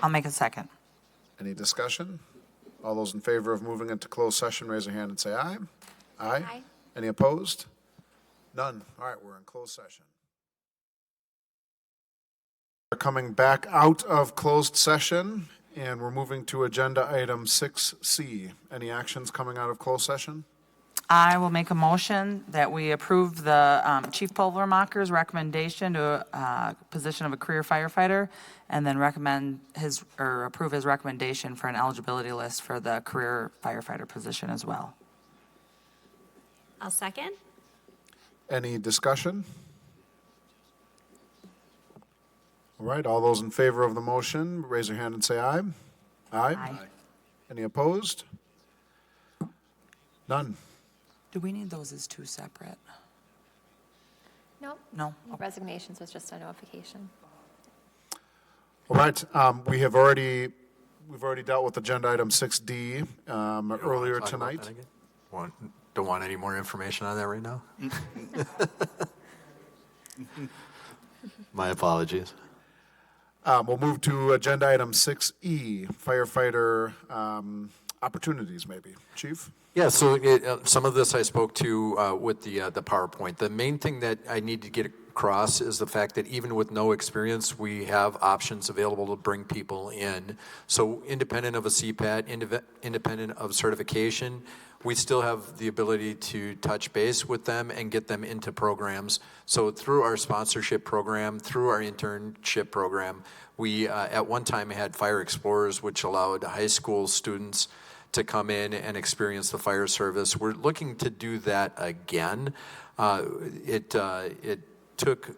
I'll make a second. Any discussion? All those in favor of moving into closed session, raise your hand and say aye. Aye. Aye. Any opposed? None. All right, we're in closed session. We're coming back out of closed session, and we're moving to agenda item 6C. Any actions coming out of closed session? I will make a motion that we approve the Chief Pulvermacher's recommendation to a position of a career firefighter, and then approve his recommendation for an eligibility list for the career firefighter position as well. I'll second. Any discussion? All right, all those in favor of the motion, raise your hand and say aye. Aye. Any opposed? None. Do we need those as 2 separate? Nope. No? Resignations was just a notification. All right, we've already dealt with agenda item 6D earlier Talk about tonight. that again? Don't want any more information on that right now? My apologies. We'll move to agenda item 6E, firefighter opportunities, maybe. Chief? Yeah, so some of this I spoke to with the PowerPoint. The main thing that I need to get across is the fact that even with no experience, we have options available to bring people in. So independent of a CPAT, independent of certification, we still have the ability to touch base with them and get them into programs. So through our sponsorship program, through our internship program, we at one time had Fire Explorers, which allowed high school students to come in and experience the fire service. We're looking to do that again. It took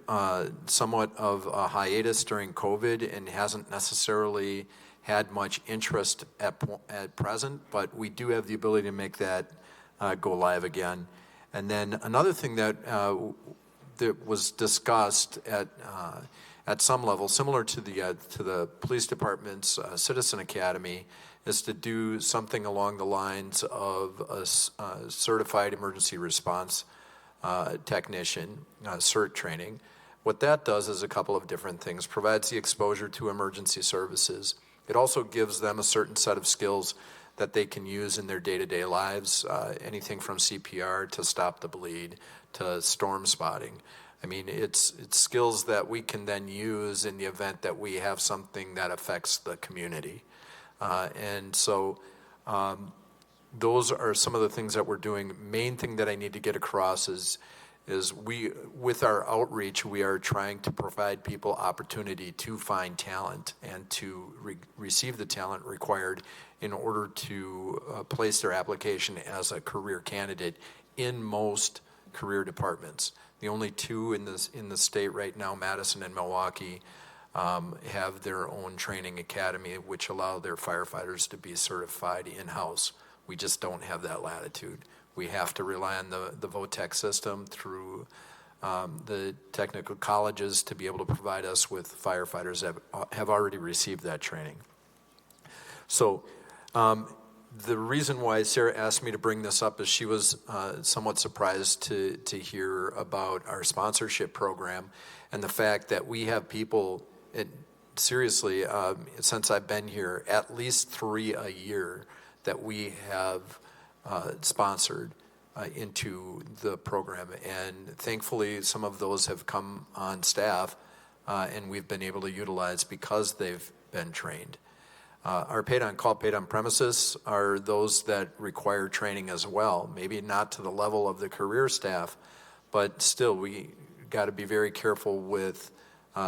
somewhat of a hiatus during COVID and hasn't necessarily had much interest at present, but we do have the ability to make that go live again. And then another thing that was discussed at some level, similar to the police department's Citizen Academy, is to do something along the lines of a certified emergency response technician, CERT training. What that does is a couple of different things. Provides the exposure to emergency services. It also gives them a certain set of skills that they can use in their day-to-day lives, anything from CPR to stop the bleed to storm spotting. I mean, it's skills that we can then use in the event that we have something that affects the community. And so those are some of the things that we're doing. Main thing that I need to get across is we, with our outreach, we are trying to provide people opportunity to find talent and to receive the talent required in order to place their application as a career candidate in most career departments. The only 2 in the state right now, Madison and Milwaukee, have their own training academy, which allow their firefighters to be certified in-house. We just don't have that latitude. We have to rely on the VOTEC system through the technical colleges to be able to provide us with firefighters that have already received that training. So the reason why Sarah asked me to bring this up is she was somewhat surprised to hear about our sponsorship program and the fact that we have people seriously, since I've been here, at least 3 a year that we have sponsored into the program. And thankfully, some of those have come on staff, and we've been able to utilize because they've been trained. Our paid-on-call, paid-on-premises are those that require training as well. Maybe not to the level of the career staff, but still, we got to be very careful with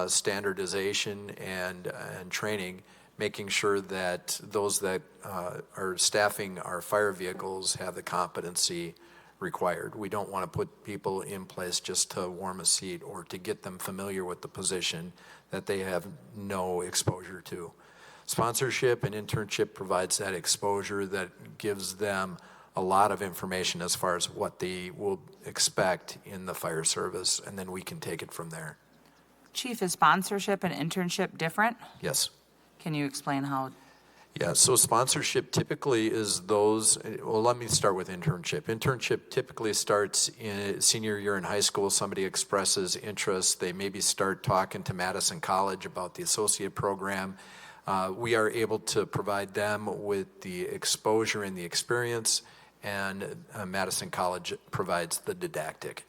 standardization and training, making sure that those that are staffing our fire vehicles have the competency required. We don't want to put people in place just to warm a seat or to get them familiar with the position that they have no exposure to. Sponsorship and internship provides that exposure that gives them a lot of information as far as what they will expect in the fire service, and then we can take it from there. Chief, is sponsorship and internship different? Yes. Can you explain how? Yeah, so sponsorship typically is those, well, let me start with internship. Internship typically starts in senior year in high school. Somebody expresses interest. They maybe start talking to Madison College about the associate program. We are able to provide them with the exposure and the experience, and Madison College provides the didactic.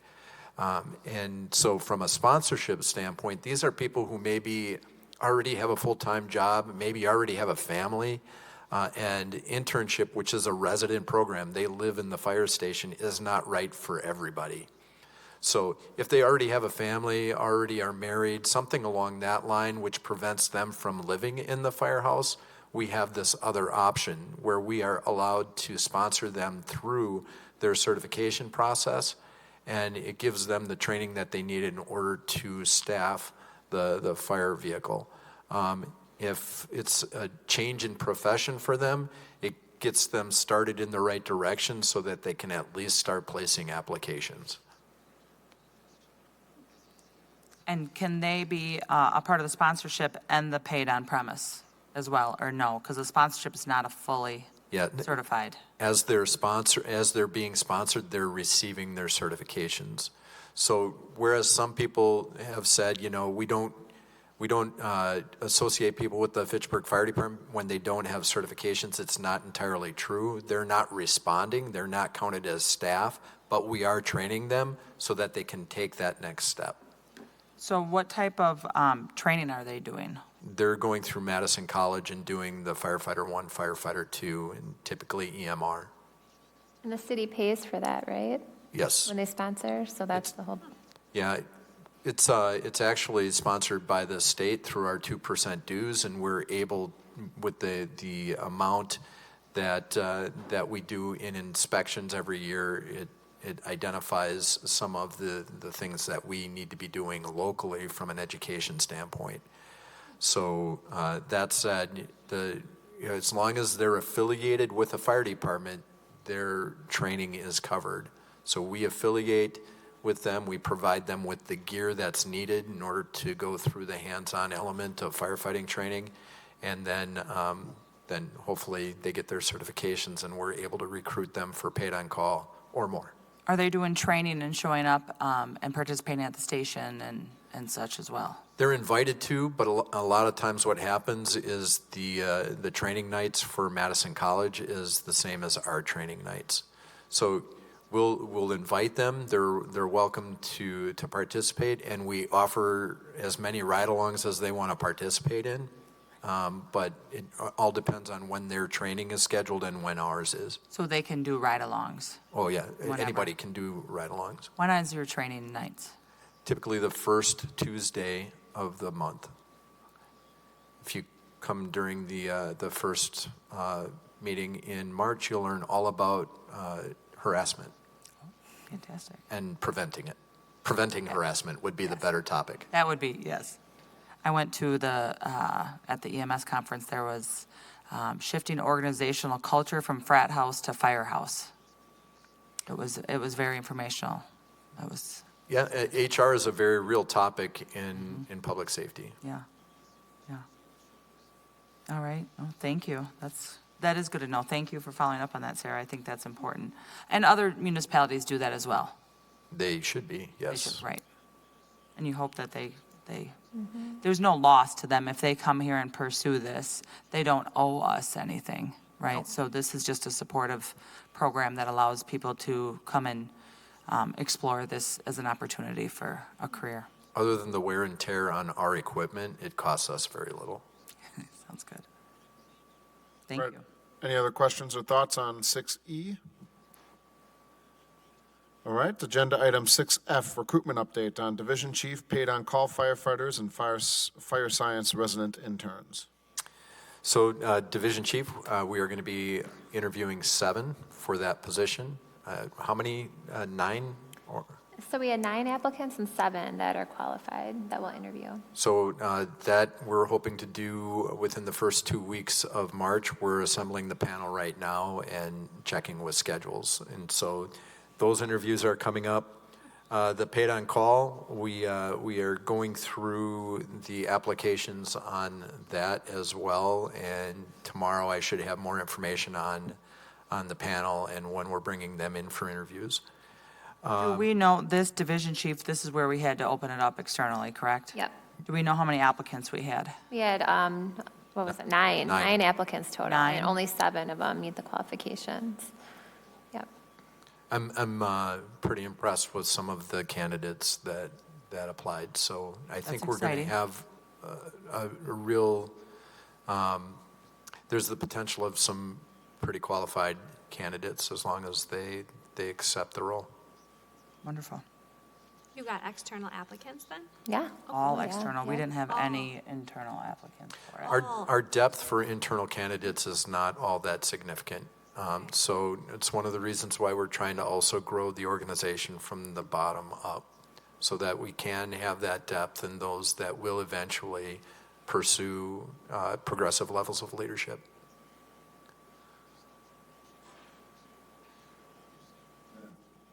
And so from a sponsorship standpoint, these are people who maybe already have a full-time job, maybe already have a family, and internship, which is a resident program, they live in the fire station, is not right for everybody. So if they already have a family, already are married, something along that line which prevents them from living in the firehouse, we have this other option where we are allowed to sponsor them through their certification process, and it gives them the training that they need in order to staff the fire vehicle. If it's a change in profession for them, it gets them started in the right direction so that they can at least start placing applications. And can they be a part of the sponsorship and the paid on premise as well, or no? Because the sponsorship is not a fully certified. As they're being sponsored, they're receiving their certifications. So whereas some people have said, we don't associate people with the Fitchburg Fire Department when they don't have certifications, it's not entirely true. They're not responding, they're not counted as staff, but we are training them so that they can take that next step. So what type of training are they doing? They're going through Madison College and doing the Firefighter 1, Firefighter 2, and typically EMR. And the city pays for that, right? Yes. When they sponsor, so that's the whole. Yeah, it's actually sponsored by the state through our 2% dues, and we're able, with the amount that we do in inspections every year, it identifies some of the things that we need to be doing locally from an education standpoint. So that said, as long as they're affiliated with a fire department, their training is covered. So we affiliate with them, we provide them with the gear that's needed in order to go through the hands-on element of firefighting training, and then hopefully they get their certifications and we're able to recruit them for paid on call or more. Are they doing training and showing up and participating at the station and such as well? They're invited to, but a lot of times what happens is the training nights for Madison College is the same as our training nights. So we'll invite them. They're welcome to participate, and we offer as many ride-alongs as they want to participate in. But it all depends on when their training is scheduled and when ours is. So they can do ride-alongs? Oh, yeah. Whenever. Anybody can do ride-alongs. When is your training nights? Typically the first Tuesday of the month. If you come during the first meeting in March, you'll learn all about harassment. Fantastic. And preventing it. Preventing harassment would be the better topic. That would be, yes. I went to at the EMS conference, there was shifting organizational culture from frat house to firehouse. It was very informational. Yeah, HR is a very real topic in public safety. Yeah. All right. Oh, thank you. That is good to know. Thank you for following up on that, Sarah. I think that's important. And other municipalities do that as well. They should be, yes. They should, right. And you hope that they there's no loss to them. If they come here and pursue this, they don't owe us anything, right? So this is just a supportive program that allows people to come and explore this as an opportunity for a career. Other than the wear and tear on our equipment, it costs us very little. Sounds good. Thank Right. you. Any other questions or thoughts on 6E? All right, agenda item 6F, recruitment update on Division Chief, paid-on-call firefighters, and fire science resident interns. So, Division Chief, we are going to be interviewing 7 for that position. How many? 9? So we had 9 applicants and 7 that are qualified that we'll interview. So that we're hoping to do within the first 2 weeks of March. We're assembling the panel right now and checking with schedules. And so those interviews are coming up. The paid on call, we are going through the applications on that as well. And tomorrow I should have more information on the panel and when we're bringing them in for interviews. Do we know this division chief, this is where we had to open it up externally, correct? Yep. Do we know how many applicants we had? We had, what was it, 9? 9 applicants total. 9. And only 7 of them meet the qualifications. Yep. I'm pretty impressed with some of the candidates that applied. So I think we're going to exciting. have a real, there's the potential of some pretty qualified candidates as long as they accept the role. Wonderful. You got external applicants then? Yeah. All Yeah, external. We yeah. didn't have any internal applicants for it. Our depth for internal candidates is not all that significant. So it's one of the reasons why we're trying to also grow the organization from the bottom up so that we can have that depth in those that will eventually pursue progressive levels of leadership.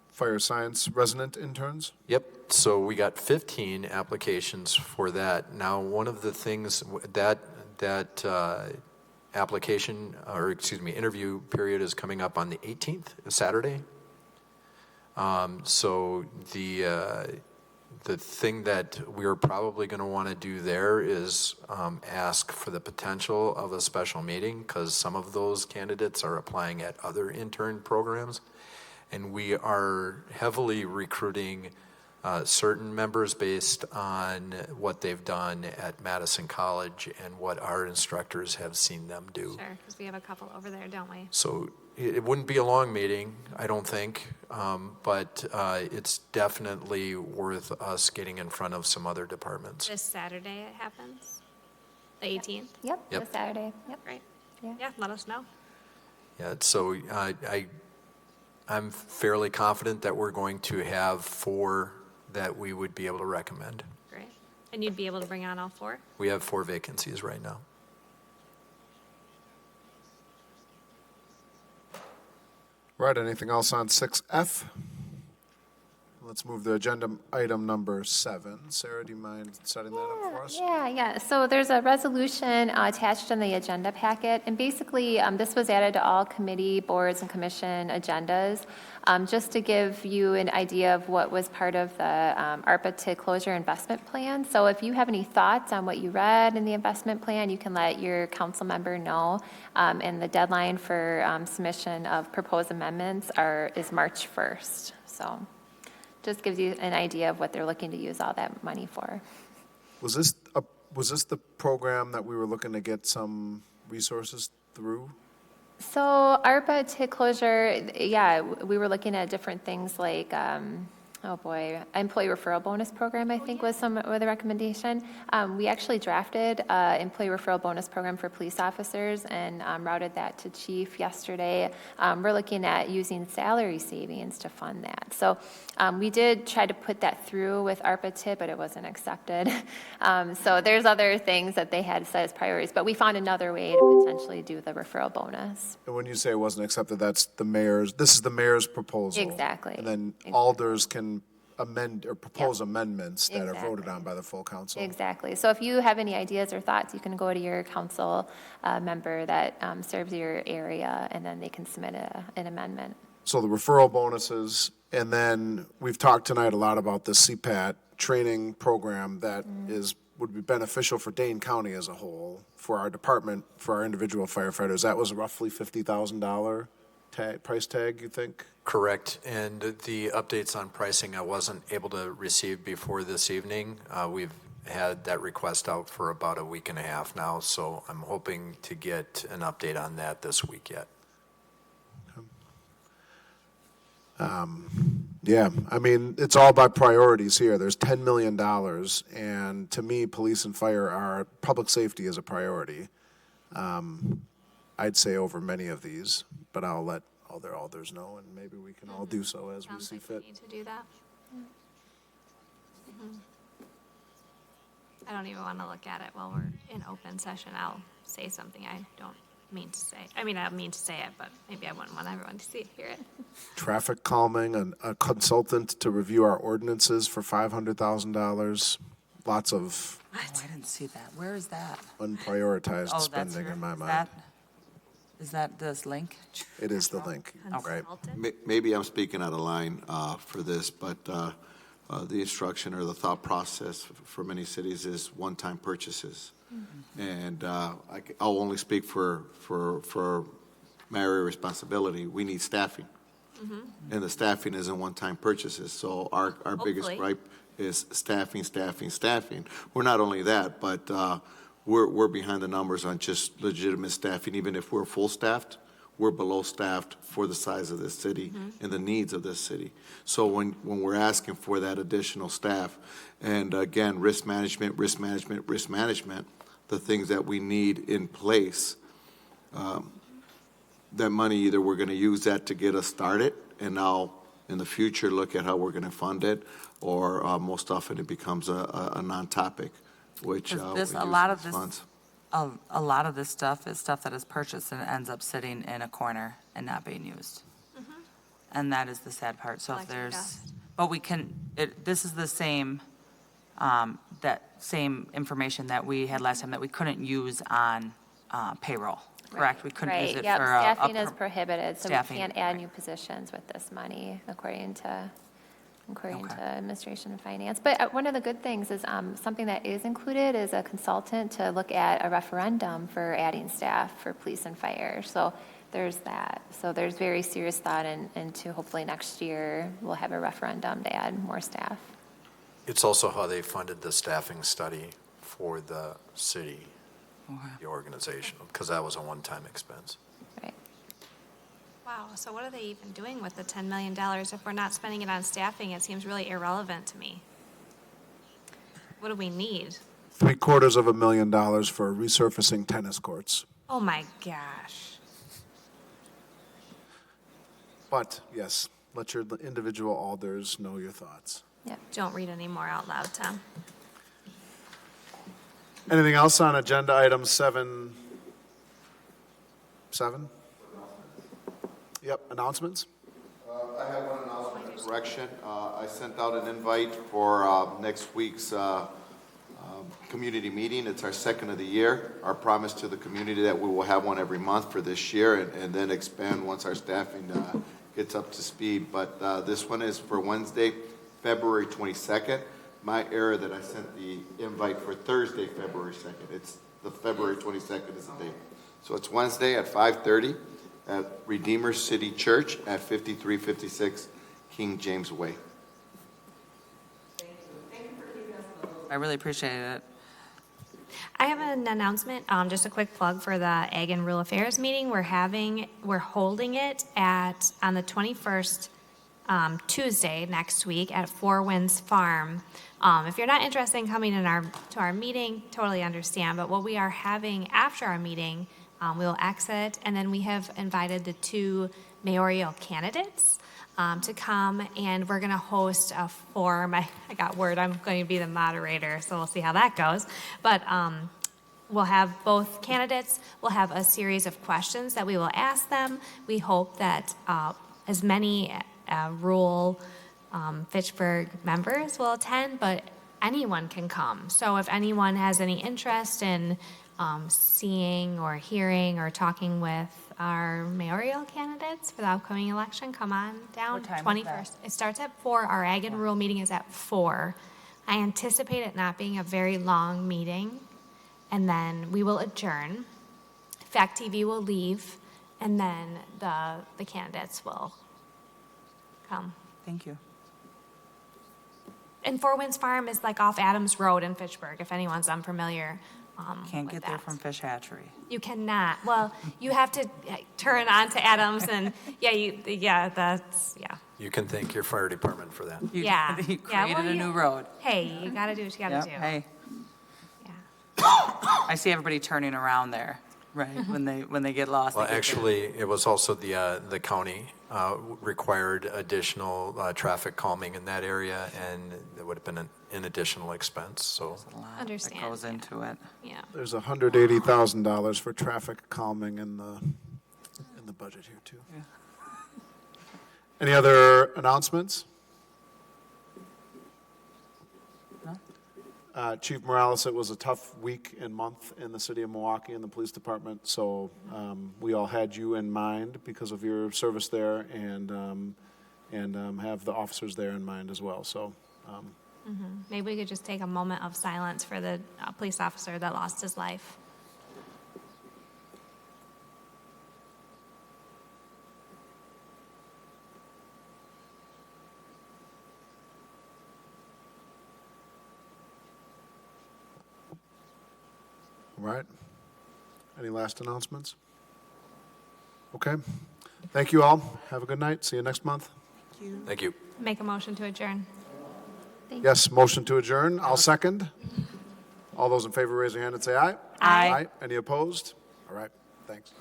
Fire science resident interns? Yep, so we got 15 applications for that. Now, one of the things that application, or excuse me, interview period is coming up on the 18th, Saturday. So the thing that we're probably going to want to do there is ask for the potential of a special meeting because some of those candidates are applying at other intern programs. And we are heavily recruiting certain members based on what they've done at Madison College and what our instructors have seen them do. Sure, because we have a couple over there, don't we? So it wouldn't be a long meeting, I don't think, but it's definitely worth us getting in front of some other departments. This Saturday it happens? The 18th? Yep. Yep. This Saturday. Yep. Great. Yeah. Yeah, let us know. Yeah, so I'm fairly confident that we're going to have 4 that we would be able to recommend. Great. And you'd be able to bring on all 4? We have 4 vacancies right now. Right, anything else on 6F? Let's move to agenda item number 7. Sarah, do you mind setting that up for us? Yeah. So there's a resolution attached in the agenda packet, and basically this was added to all committee, boards, and commission agendas, just to give you an idea of what was part of the ARPA to closure investment plan. So if you have any thoughts on what you read in the investment plan, you can let your council member know. And the deadline for submission of proposed amendments is March 1st. So just gives you an idea of what they're looking to use all that money for. Was this the program that we were looking to get some resources through? So ARPA to closure, yeah, we were looking at different things like, employee referral bonus program, I think, was some of the recommendation. We actually drafted employee referral bonus program for police officers and routed that to chief yesterday. We're looking at using salary savings to fund that. So we did try to put that through with ARPA TIP, but it wasn't accepted. So there's other things that they had set as priorities, but we found another way to potentially do the referral bonus. And when you say it wasn't accepted, this is the mayor's proposal. Exactly. And then alders can amend or propose amendments that are Exactly. voted on by the full council. Exactly. So if you have any ideas or thoughts, you can go to your council member that serves your area, and then they can submit an amendment. So the referral bonuses, and then we've talked tonight a lot about the CPAT training program that is would be beneficial for Dane County as a whole, for our department, for our individual firefighters, that was roughly $50,000 price tag, you think? Correct. And the updates on pricing I wasn't able to receive before this evening. We've had that request out for about a week and a half now, so I'm hoping to get an update on that this week yet. Yeah, I mean, it's all about priorities here. There's $10 million, and to me, police and fire are, public safety is a priority. I'd say over many of these, but I'll let others know, and maybe we can all do so as we Sounds see like fit. we need to do that. I don't even want to look at it while we're in open session. I'll say something I don't mean to say. I mean, I mean to say it, but maybe I wouldn't want everyone to see it, hear it. Traffic calming, a consultant to review our ordinances for $500,000. Lots of Oh, I didn't see that. Where is that? unprioritized Oh, that's spending here. in my Is mind. is that this link? It is the link, right? Consultant? Maybe I'm speaking out of line for this, but the instruction or the thought process for many cities is one-time purchases. And I'll only speak for my area of responsibility. We need staffing. And the staffing isn't one-time purchases. So our biggest Hopefully. gripe is staffing. We're not only that, but we're behind the numbers on just legitimate staffing. Even if we're full-staffed, we're below-staffed for the size of this city and the needs of this city. So when we're asking for that additional staff, and again, risk management, the things that we need in place, that money, either we're going to use that to get us started, and now in the future look at how we're going to fund it, or most often it becomes a non-topic, which we use A lot of these this, funds. a lot of this stuff is stuff that is purchased and ends up sitting in a corner and not being used. And that is the sad part. So if Collecting there's, dust. but we can, this is the same, that same information that we had last time that we couldn't use on payroll, correct? We couldn't use Right, it yep, for staffing is prohibited, so we staffing, can't add right. new positions with this money, according to Okay. administration and finance. But one of the good things is, something that is included is a consultant to look at a referendum for adding staff for police and fire. So there's that. So there's very serious thought into hopefully next year, we'll have a referendum to add more staff. It's also how they funded the staffing study for the city, the organization, because that was a one-time expense. Right. Wow, so what are they even doing with the $10 million? If we're not spending it on staffing, it seems really irrelevant to me. What do we need? $750,000 for resurfacing tennis courts. Oh my gosh. But, yes, let your individual alders know your thoughts. Yep. Don't read any more out loud, Tom. Anything else on agenda item 7? Yep, announcements? I have one announcement and correction. I sent out an invite for next week's community meeting. It's our second of the year. Our promise to the community that we will have one every month for this year and then expand once our staffing gets up to speed. But this one is for Wednesday, February 22nd. My error that I sent the invite for Thursday, February 2nd. It's the February 22nd is the date. So it's Wednesday at 5:30 at Redeemer City Church at 5356 King James Way. I really appreciated it. I have an announcement, just a quick plug for the Ag and Rural Affairs meeting. We're holding it on the 21st, Tuesday next week at Four Winds Farm. If you're not interested in coming to our meeting, totally understand, but what we are having after our meeting, we will exit, and then we have invited the 2 mayoral candidates to come, and we're going to host a forum. I got word I'm going to be the moderator, so we'll see how that goes. But we'll have both candidates. We'll have a series of questions that we will ask them. We hope that as many rural Fitchburg members will attend, but anyone can come. So if anyone has any interest in seeing or hearing or talking with our mayoral candidates for the upcoming election, come on down. What time is 21st. It starts at 4. Our Ag and Rural meeting is at 4. I anticipate it not being a very long meeting, and then we will adjourn. Fact TV will leave, and then the candidates will come. Thank you. And Four Winds Farm is like off Adams Road in Fitchburg, if anyone's unfamiliar. Can't with get there that. from Fish Hatchery. You cannot. Well, you have to turn onto Adams, and that's. You can thank your fire department for that. You Yeah. you Yeah, created well, a new road. Hey, you gotta do what you gotta Yep, do. hey, Yeah. I see everybody turning around there, right, when they get lost. they Well, get there. actually, it was also the county required additional traffic calming in that area, and it would have been an additional expense, so. A lot Understand, that goes yeah. into it. Yeah. There's $180,000 for traffic calming in the budget here, too. Any other announcements? Chief Morales, it was a tough week and month in the city of Milwaukee and the police department, so we all had you in mind because of your service there, and have the officers there in mind as well, so. Maybe we could just take a moment of silence for the police officer that lost his life. All right. Any last announcements? Okay. Thank you all. Have a good night. See you next month. Thank you. Make a motion to adjourn. Yes, motion to adjourn. I'll second. All those in favor, raise your hand and say aye. Aye. Any opposed? All right. Thanks.